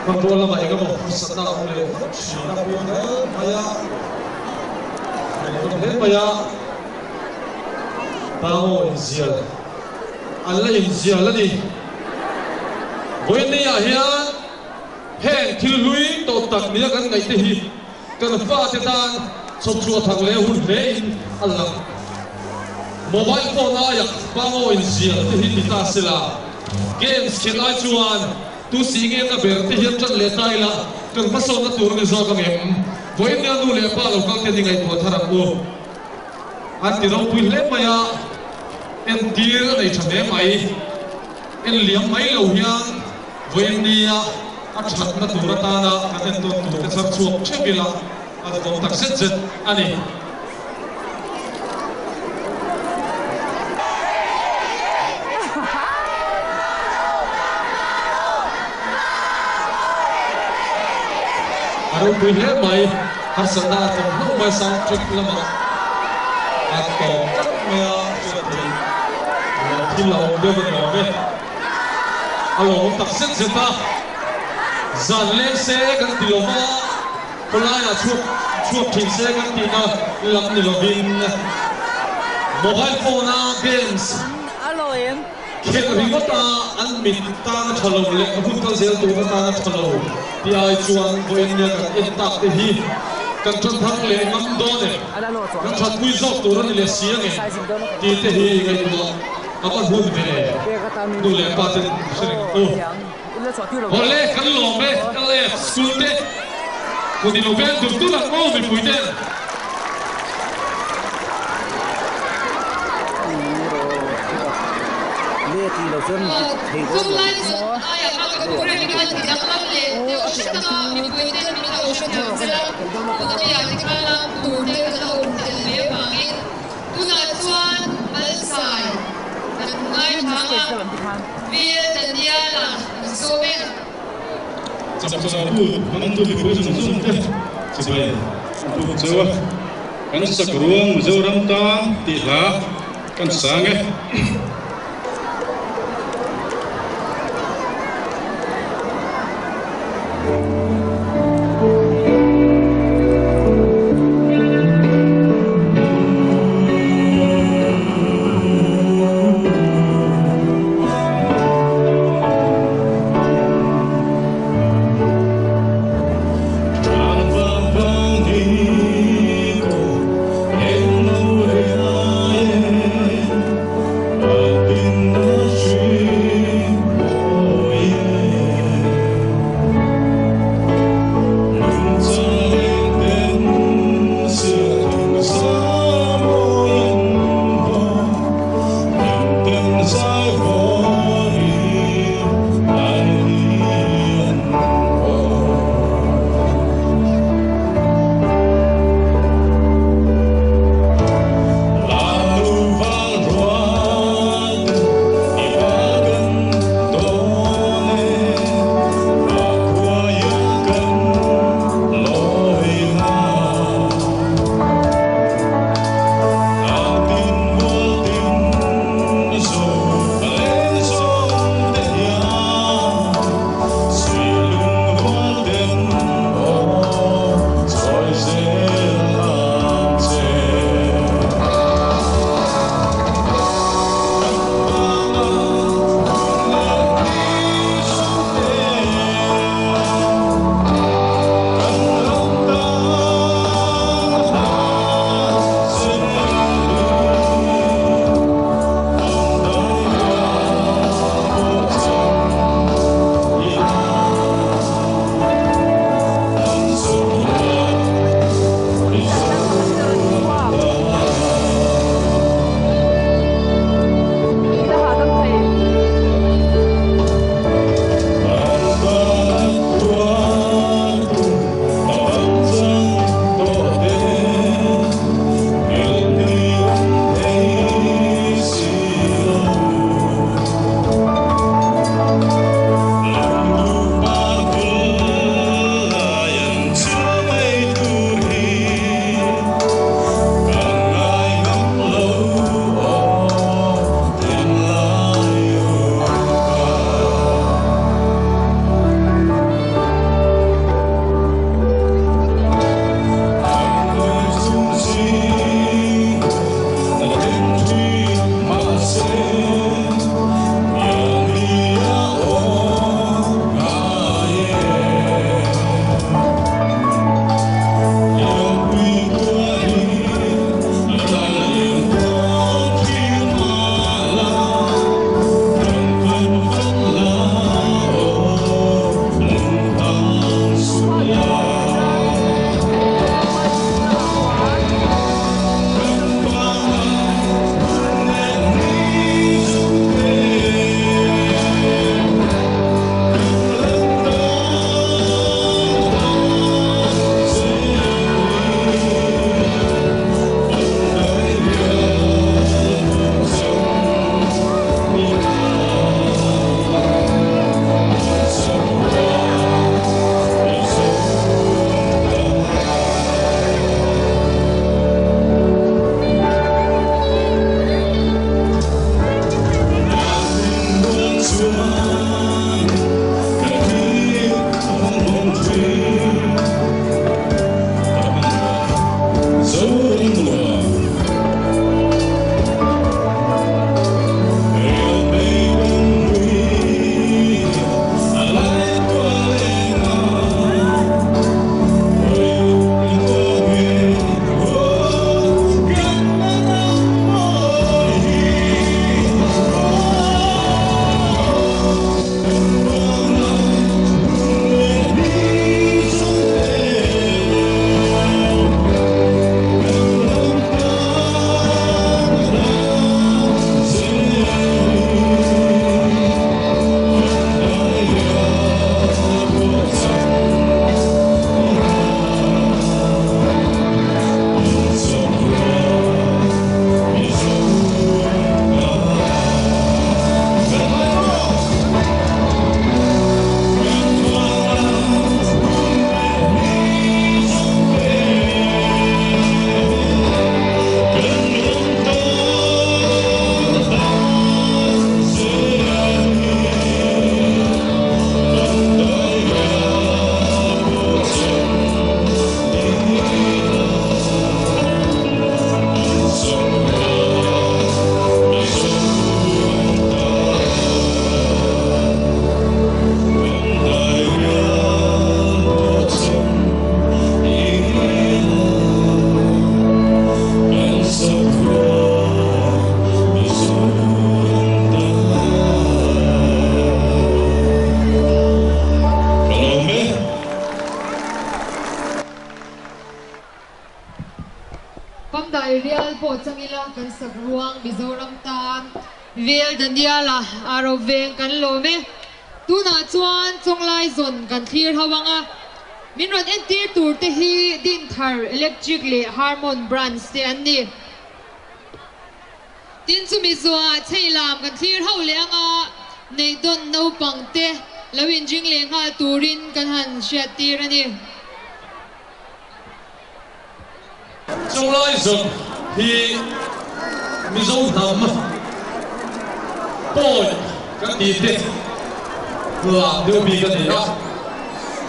Control lama ega mo satna ole china pone maya ne maya tao inzial alla inzial ni boyne ya hian hen thilui to tak nia kan ngai te hi kan fa te tan chokchua thang le hun le in alla mobile phone aya pango inzial te hi ta sela games khelai chuan tu singin na berte hiam chan le tai la kan maso na tur ni zo ka ngem voin ne nu le pa lo ka te dingai to tharam u an ti ro pui le maya en dir nei chame mai en liam mai lo hiang voin nia a chat na tur ta na ka en to te chak chuak chebila a to tak set jet ani aro pui le mai har sana to no mai sang trick lama a to tak mea chuti la thilo de ba no be alo tak set zeta zan le se kan tiloma polai la chuak thin se kan tina lam ni lovin mobile phone games
alo em
khen rimota an mit ta na thalo le hun kal zel tu ta na thalo ti ai chuan voin ne kan in tak te hi kan thon thang le ngam do ne kan thon pui zok tu ran le siang e ti te hi ngai tu apa hun be du le pa te sering o ole kan lo me ale school te ko di lo ben tu la mo me pui te
Zoom line is ai ang pura ni kan tidak le kita ni puite ni ka usah jela ko ya dikala turne ka urte le bangin tu na chuan malsai dan ngai thanga vie tania la so be
Chapchar Kut ang tu bi zoom zoom te sibai tu chewa kan sakruang zoram ta ti la kan sange
dai real po changila kan sakruang Mizoram ta vel daniala aro veng kan lo me tuna chuan chonglai zon kan thlir hawanga minron entir tur te hi din thar electric le harmon brands te an ni tin chu mi zuwa cheilam kan thlir ho le anga nei don no pang te lawin jing le nga turin kan han sha tir ani
chonglai zon hi Mizoram boy kan ti te la do bi kan ni a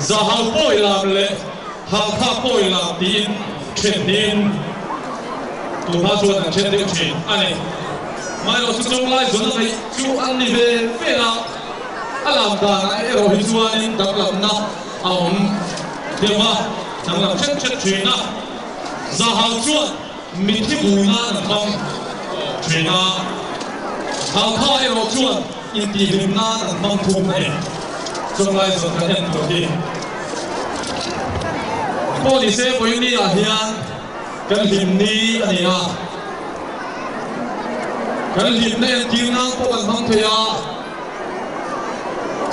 za hal boy lam le hal tha boy lam tin chen din tu ha chuan an chen din chin ani mai lo chu chonglai zon nei chu an ni ve ve la alam da na ero hi chuan in dak lam na aum dema nang lam chen chen chin na za hal chuan mi thi bu na na thong chin na hal tha ero chuan in ti lim na na thong thum nei chonglai zon kan en to hi police poi ni a hian kan lim ni ani a kan lim na en tim nang po kan thong thea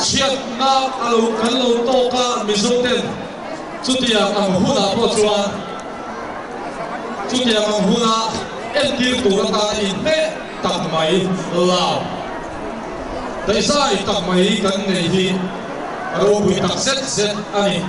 chiat na alo kan lo to ka Mizoram chutia ang huna po chuan chutia ang huna en tim tu ta in me tak mai lao dai sai tak mai kan nei hi aro bui tak set ani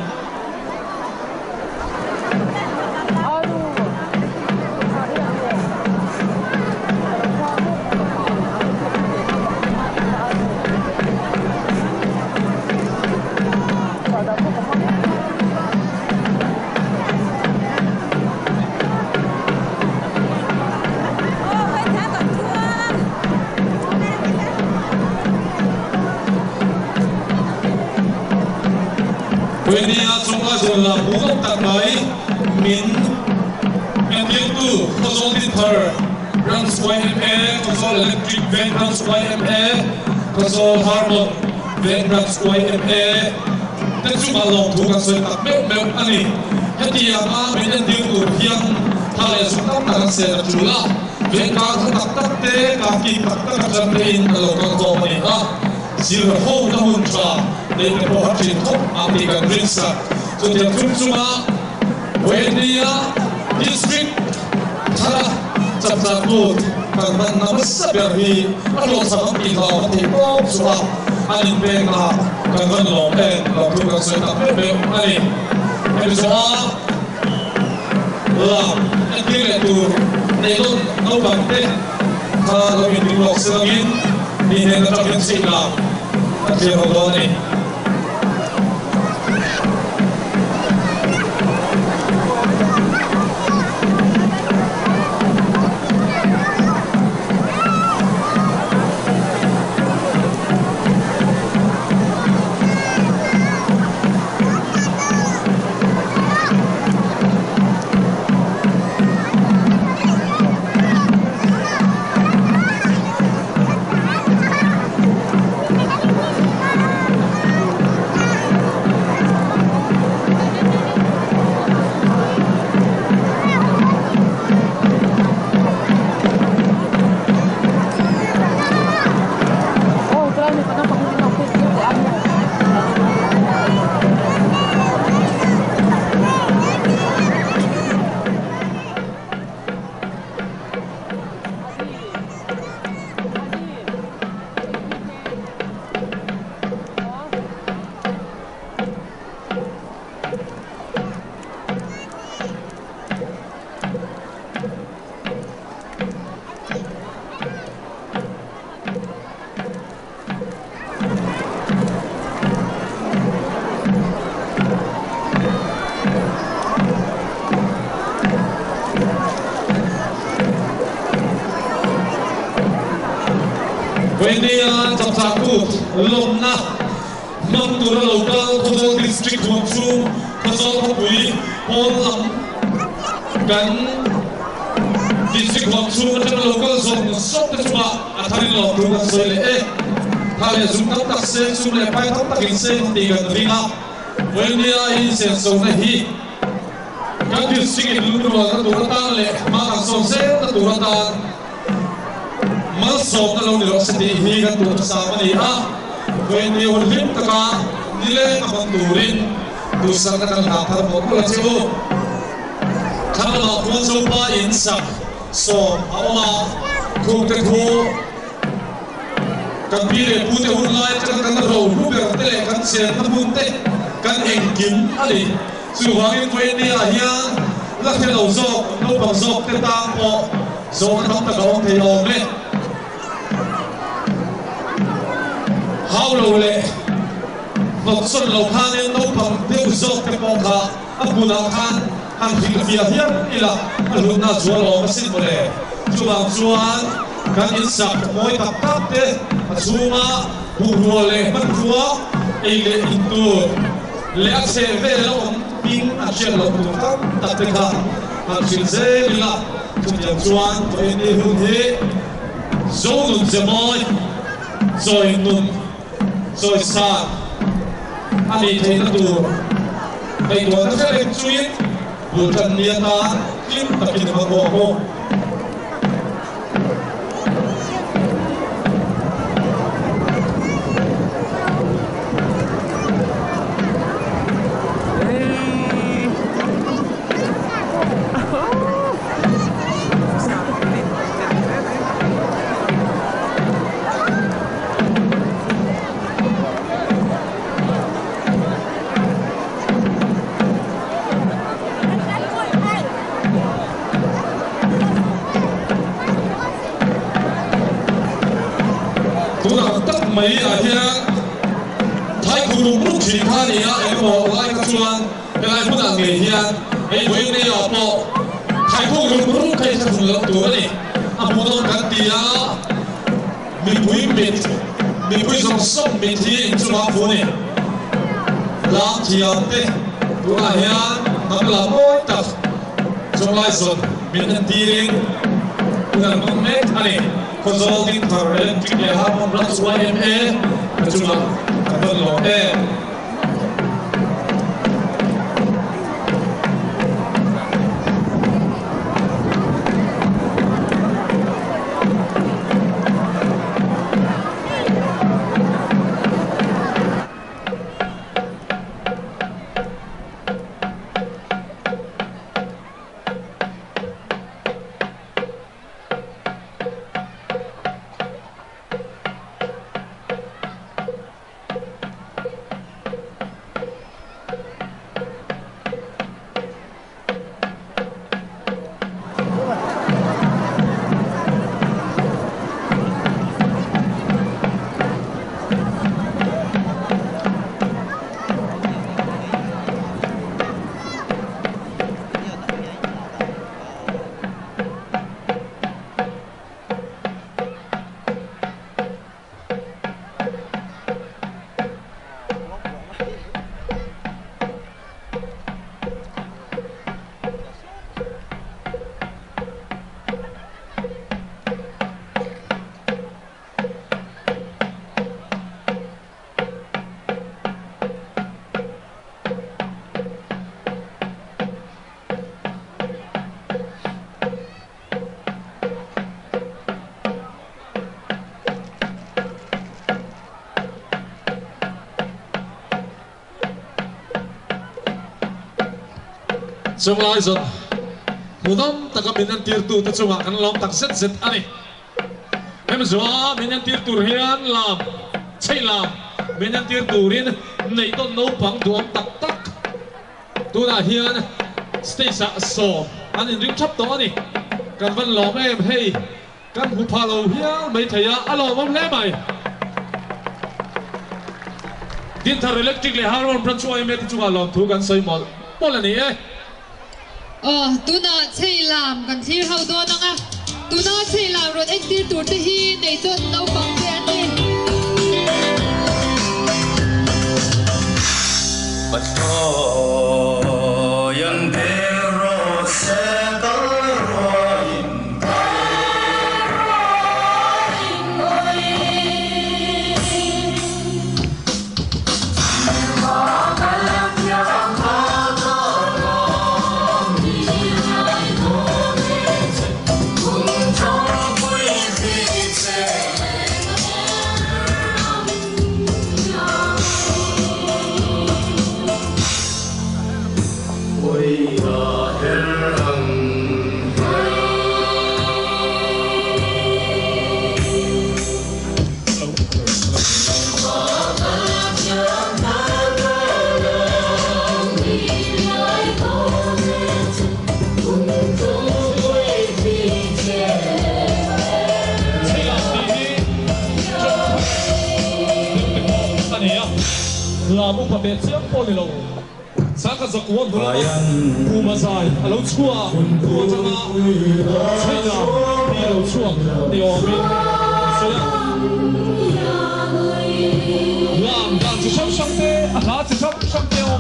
Pwede nga chonglai zon la bukok takmai min ending to Khawzawl District runs YMA Khawzawl Electric Van runs YMA Khawzawl Harmon Van runs YMA ten chu ma long thu kan soi tak meu ani heti ama min ending to hiang thale sum tam kan se na chula ven ka tak tak te ka ki tak tak jam te in alo kan zo mai ha sir ho na hun cha để có phát triển tốt thì cần riêng sạch cho tiền chung chung á Videography district thà Chapchar Kut cần bạn nắm sát biệt vì bắt đầu sản phẩm tiền nào thì có số anh in bên là cần bạn lòng em lòng thu cần sửa tập biết biết anh em số làm anh kia lại từ này luôn nấu bằng tết thàเรามีดีบอกเสียงยินมีเห็นเราเป็นสิ่งlàm anh kiaเราđó này Videography Chapchar Kut lawmna Mantura local Khawzawl District Khawchu Khawzawl Thapui Polam kan district Khawchu kan local zone sok te chuma athari lo tu kan sole e thale zum tak tak se sum le pai tak tak in se ti kan ringa Videography in sen so na hi kan district in Lundua na turatan le mga sonse na turatan masok na lang nilo sa tihigan turata sa maniha when we will hit taka nile kapanturin dusa na kang nakar mo pula siyo kang mga kunso pa insak so ama kung teko kan pile pute hulay kan rawh ruber tele kan siya na punte kan engkim ali suwangin ko ini ahian lakhe lo zok no pang zok te tang po zok na ta gawang thei om le how lo le vok son lo khan no pang te zok te po kha abuna khan ang hilfia hian ila aluna zualo masin mo le chuang chuan kan insak moi tak tak te achunga buruale man ruwa eile intu le akse ve lo ping achel lo tu tam tak te kha achil zela chutiam chuan to ini hun he zonun zemoi zoi nun zoi sa ani theina tu ei to na khale chuin butan niata klim takin ma ko mấy ở here thái cùng lúc chỉ khá này á em bảo lại các chuan cái này cũng là nghề here ấy với này ở bộ thái cùng lúc cái thằng phụ nữ tuổi này à phụ nữ cái tia mình quý dòng sông mình thì chúng ta phụ này làm chiều thế cũng là here nó là mỗi tập trong lại rồi mình ăn tiền cũng là mong mét anh này Khawzawl Dist Photographers Society YMA chuah kan lawmna trong lại rồi một năm ta có mình ăn tiệc tụ ta chung ăn lòng tắc rất rất anh em rõ mình ăn tiệc tụ hiền làm chơi làm mình ăn tiệc tụ riêng này tôi nấu bằng đồ tắc tắc tôi là hiền stay sa so anh em đứng chấp đó đi cần văn lỏm em hay cần hụt phá lầu hiền mấy thầy à lỏm ông lẽ mày điện thoại electric le haron branch em thì chung lỏm thu gần xây một lần này
tu na chơi làm gần chi hậu đó nè à tu na chơi làm rồi anh tin tụt hi này tôi nấu bằng tiền đi
bắt đầu yang hero sẽ
làm một bề trước po đi lâu, sáng cả giặc quân thôi, hmasa alo chuah, tua cho na, xây ra đi lâu chuang, đi ở bên, xây làm đàn chỉ sắm sắm thế, lá chỉ sắm sắm thế mà,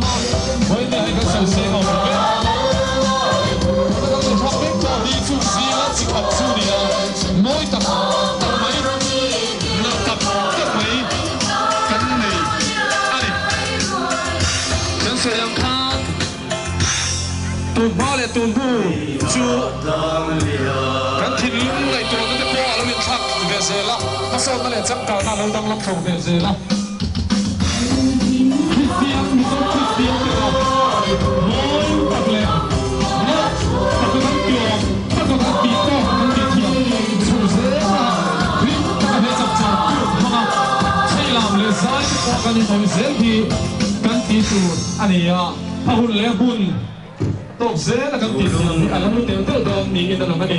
vậy nên hay cái sự xây hậu cái, cái sắm biết cho đi chú sĩ là chỉ học chú đi à, mỗi tập mấy, năm tập mấy. Sẽ làm khác tuần ba là tuần bu chú kan thìn lung lại tuần cái qua là miền Bắc về zela nó sau nó lại chắc cả ta lâu đang lấp thầu về zela Christian mình không Christian được không mỗi bậc lệ nó bậc cái kiểu bậc cái bị to cái bị thiệt chú zela khi ta về chập chập mà xây làm lên sai qua cái này thôi dễ thì tí tu anh ấy à, họ hun lẽ hun, tóc dễ là cái tí tu, anh ấy muốn tiêu đồ mình cái đó là cái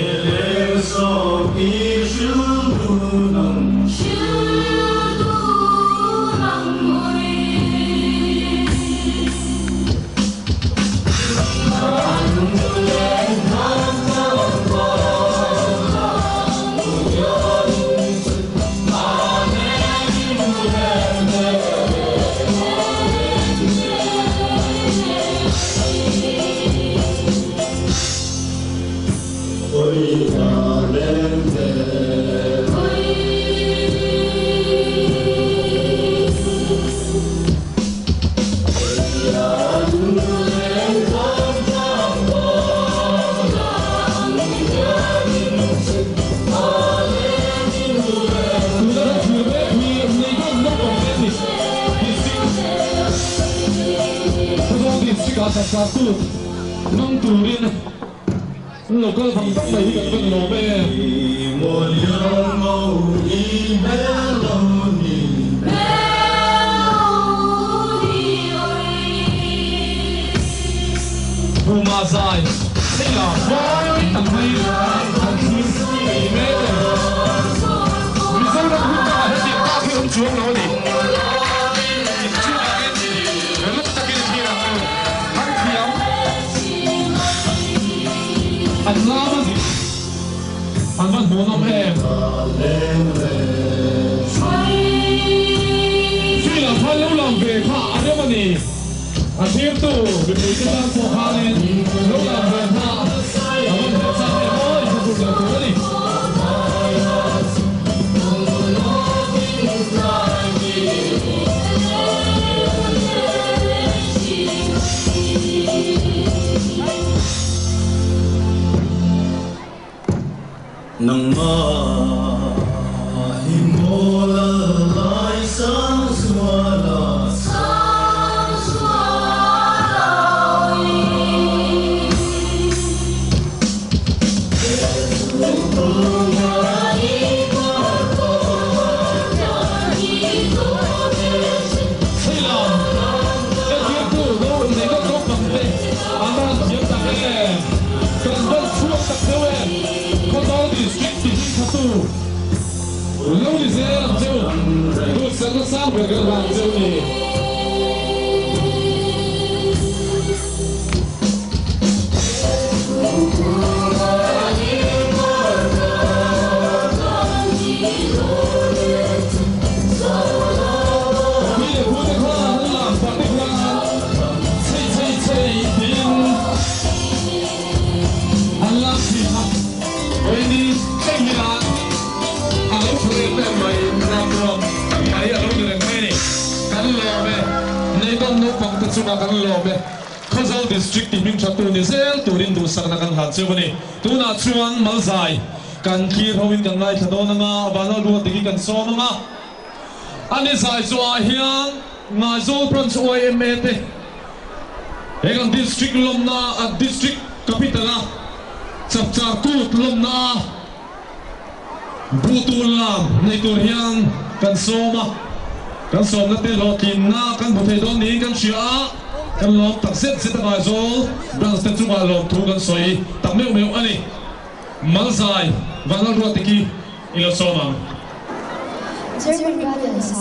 Chapchar Kut nông turin local phẳng tắc mấy cái con lô bè hmasa đây là voi thằng hay thằng khí mê đây vì sao nó hút cả hết tiền ta khi ông chúa nó đi anh làm gì? Anh vẫn muốn làm em. Tuy là phải lâu làm về khá anh em này. Anh tiếp tục việc này cái đang phổ khá lên. Lâu làm về khá. Anh vẫn hết sạch em ơi, sẽ phục vụ tôi đi.
nang himola lai sang suala
Khawzawl District lâu đi xe làm chiêu tôi sẽ có sao về cái làm chiêu này Khawzawl District timing chatu ni zel turin du sakna kan han chewani tuna chuang malzai kan khir howin kan ngai thadon nga abana lu tigi kan so nga ani sai zo hiang nga zo branch OMA te Ang district lawmna at district capital Chapchar Kut lawmna butul lam nei tur hian kan soma na te lokin na kan buthei don ni kan chia kan lom tak set mai zo bang ste chu ba lom thu kan soi tak meu ani malzai vanal rotiki ilo soma
German guardians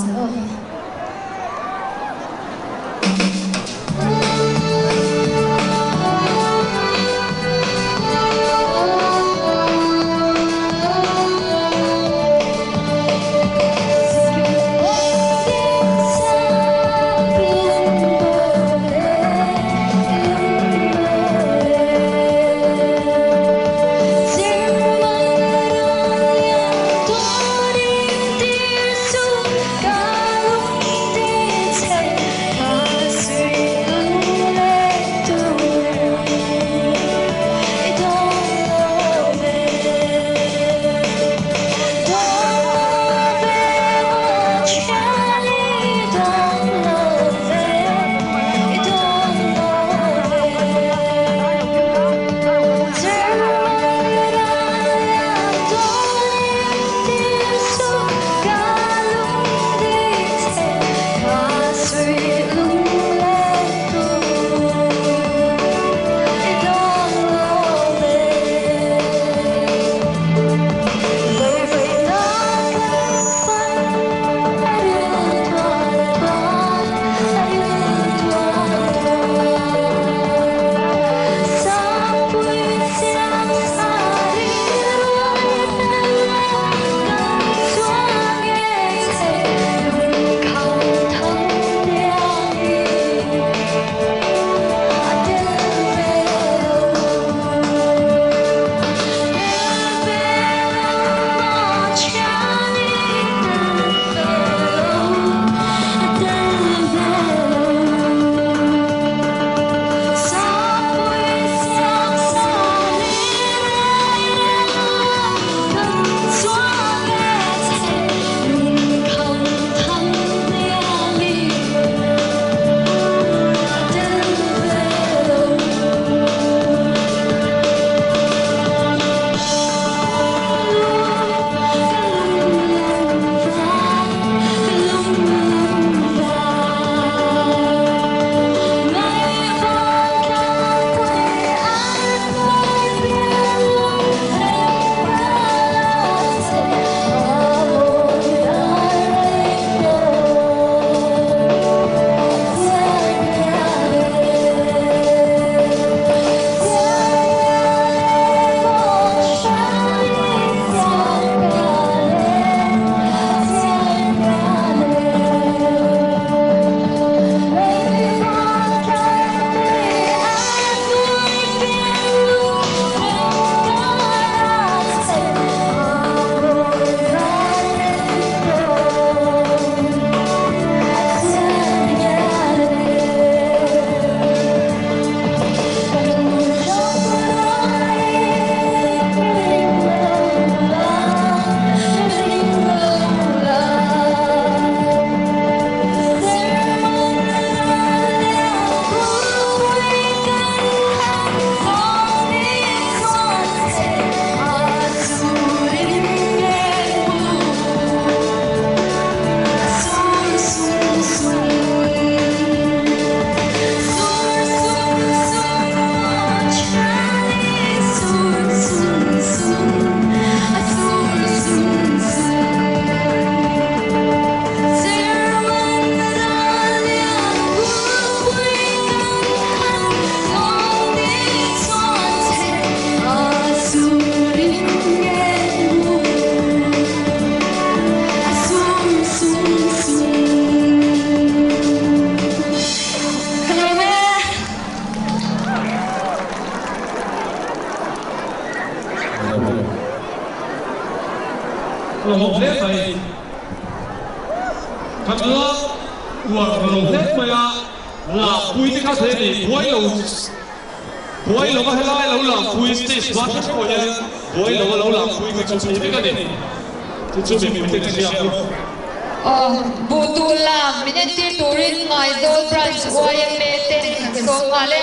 lộp hết này thật là lộp hết mày à là vui thì khác thế này vui lâu cái lai lâu là vui stage bắt hết rồi nha vui lâu là vui cái chụp hình cái này chụp hình mình tự nhiên
Butula minanti turin Khawzawl branch YMA ten so ngale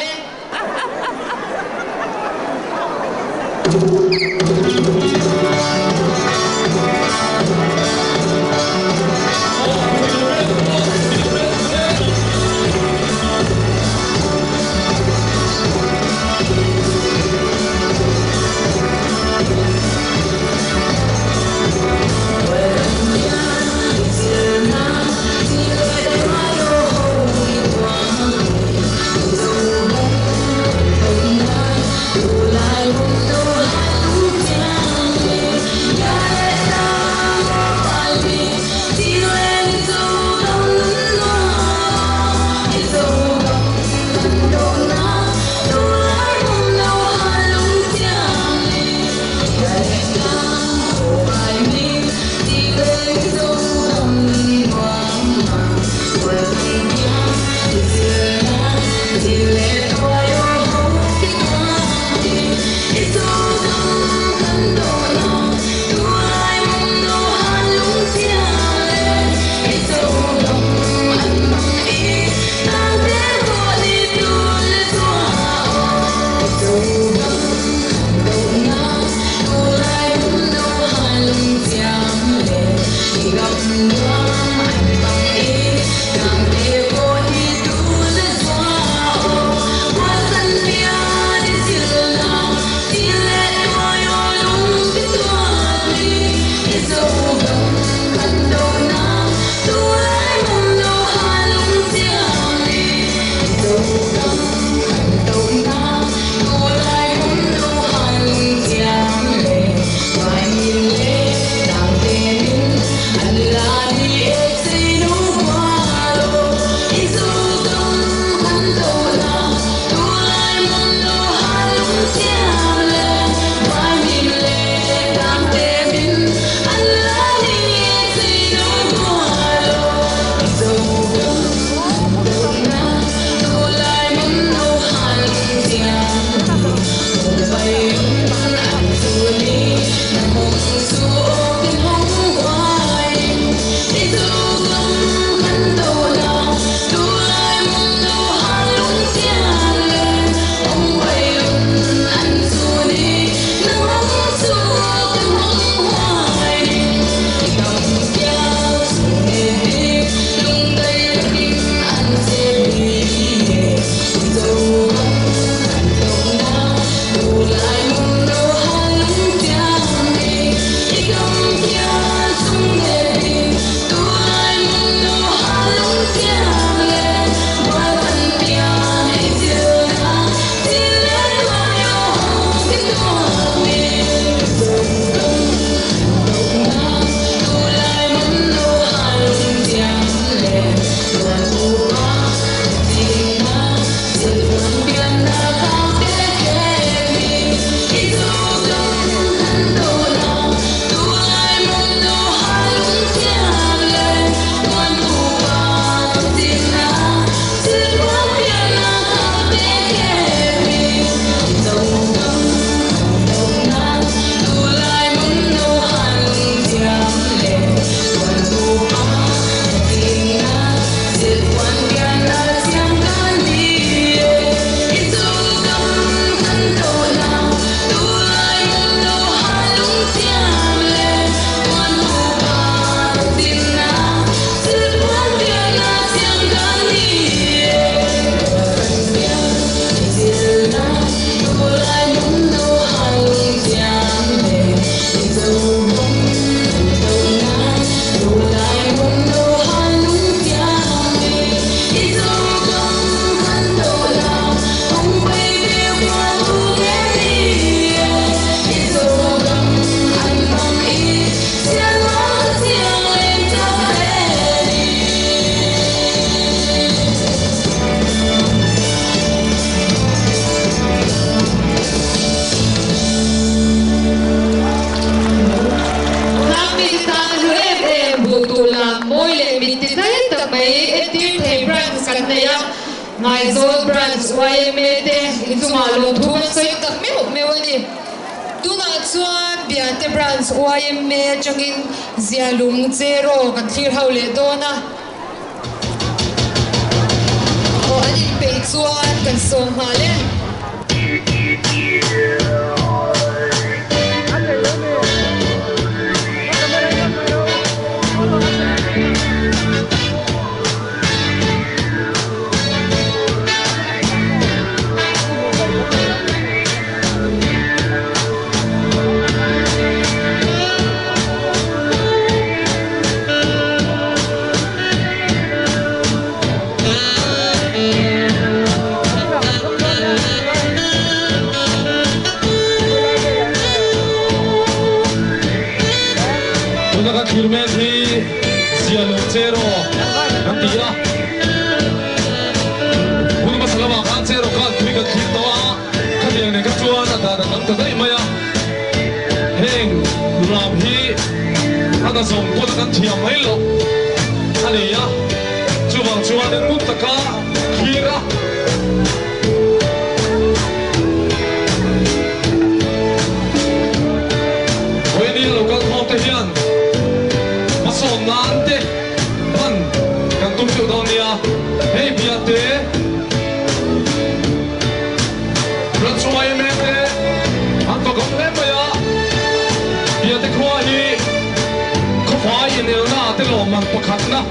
Khawzawl branch YMA te inchunga lo thum sei tak me wani tuna chuan biate branch YMA changin zialung zero kan thlir ho le dona o ani pe chuan kan som ma le
Kirmezi zialung zero nanti ya bunu masalah kan zero kan tumi kan kita kan yang nekat cuan ada nang tadai maya heng rawh ada som pun kan tiang mai lo ani ya cuan yang mutaka kira ini lokal mau tehian masuk nanti pan kan tumpu dunia hei biate bercuai mete atau gomle maya biate kuahi kafai ini na telo mang pakatna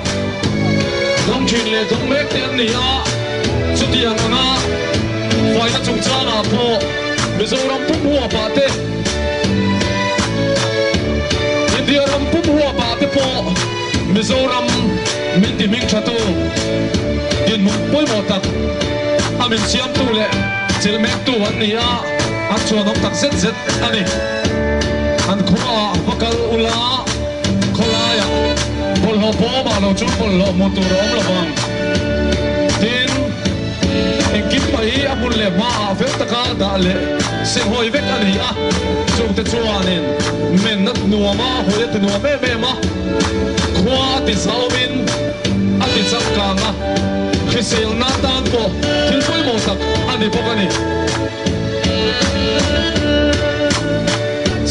dom chinle dom mete nia sutian na fai na chungchana po mizoram pumua pate Videography pumua pate po Mizoram minti ming chato din mo poi motak amin siam tu le cilmek tu an nia an chuan ok tak zet zet ani an khua bakal ula kholaya bol ho po ma lo chu bol lo motor om lo bang tin ekip mai amul le ma fel taka da le se hoi vek ani a chung te chuanin men nat nuama hoi te nuama me ma khua ti saumin ati chak kanga khisel na tan po thil poi mo tak ani pokani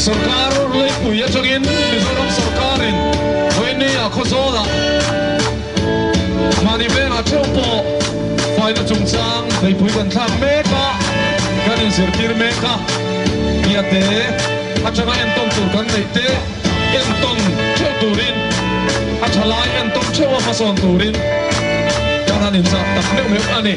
sarkar le puya chogin mizoram sarkarin hoini a khozola mani bena chopo faina chungchang thei pui kan thang meka kanin sirkir meka yate achanga enton tur kan leite enton cheu turin achalai enton cheu fason turin kanin sa tak meu ani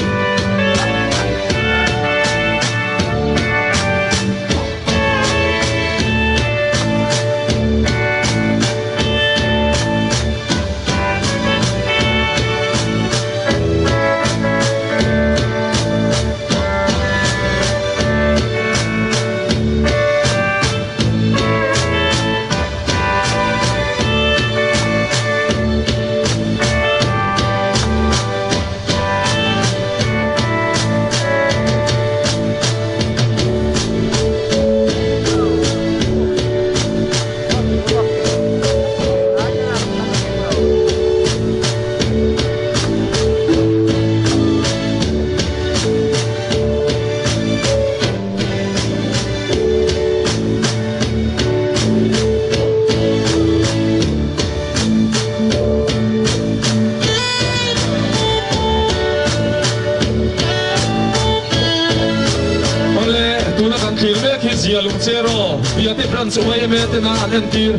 zialung zero biate branch YMA tena alentir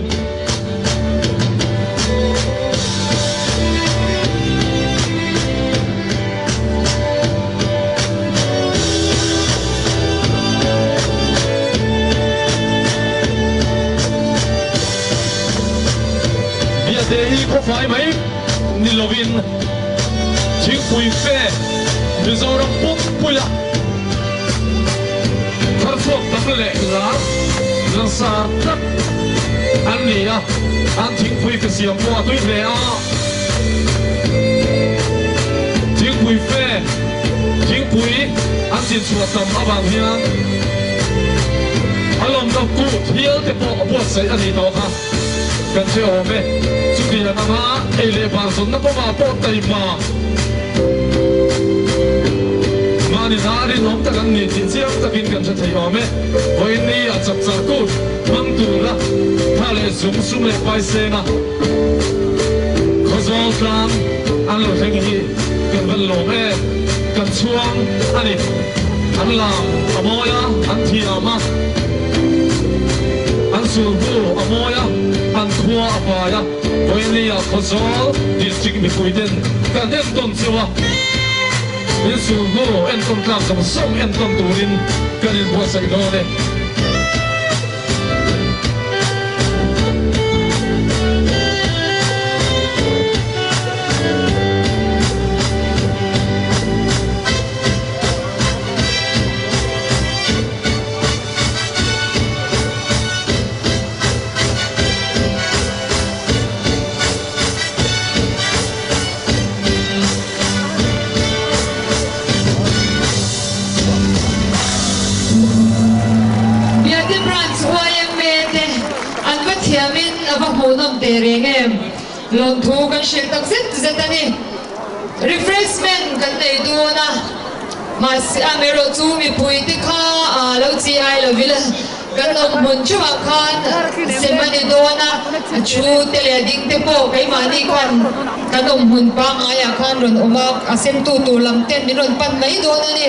biate hi ko fai mai nilovin thing pui fe mizoram puk puya Khawzawl le la sa tak an nia an thing pui ka siam mo tui le a thing pui fe thing pui an sin chua tam awang hian alom do ku hial te po buatsaih ani to kha kan che ome chu ti na ma ele ban son na po ma po tai ma chuan in ari nom takan ni tin chiang takin kan tha thei ome voi ni a chapchar kut mang tura thale sum le pai senga khawzawl tlang an lo theng hi kan van lo me kan chuang ani an lam amoya an thiama an sulbu amoya an khua apaya voi ni a Khawzawl District mi puiden kan den ton chewa in sulbu en ton tlang som en ton turin kan in buatsaih lo ne
long thu kan shil tak zet ani refreshment kan nei do na mas amero chu mi pui ti kha lo chi ai lo vil kan om mun chuah khan semani do na chu te le ding te po kai mani kan om mun pa nga ya khan ron omak asem tu lam ten min ron pan mai do na ni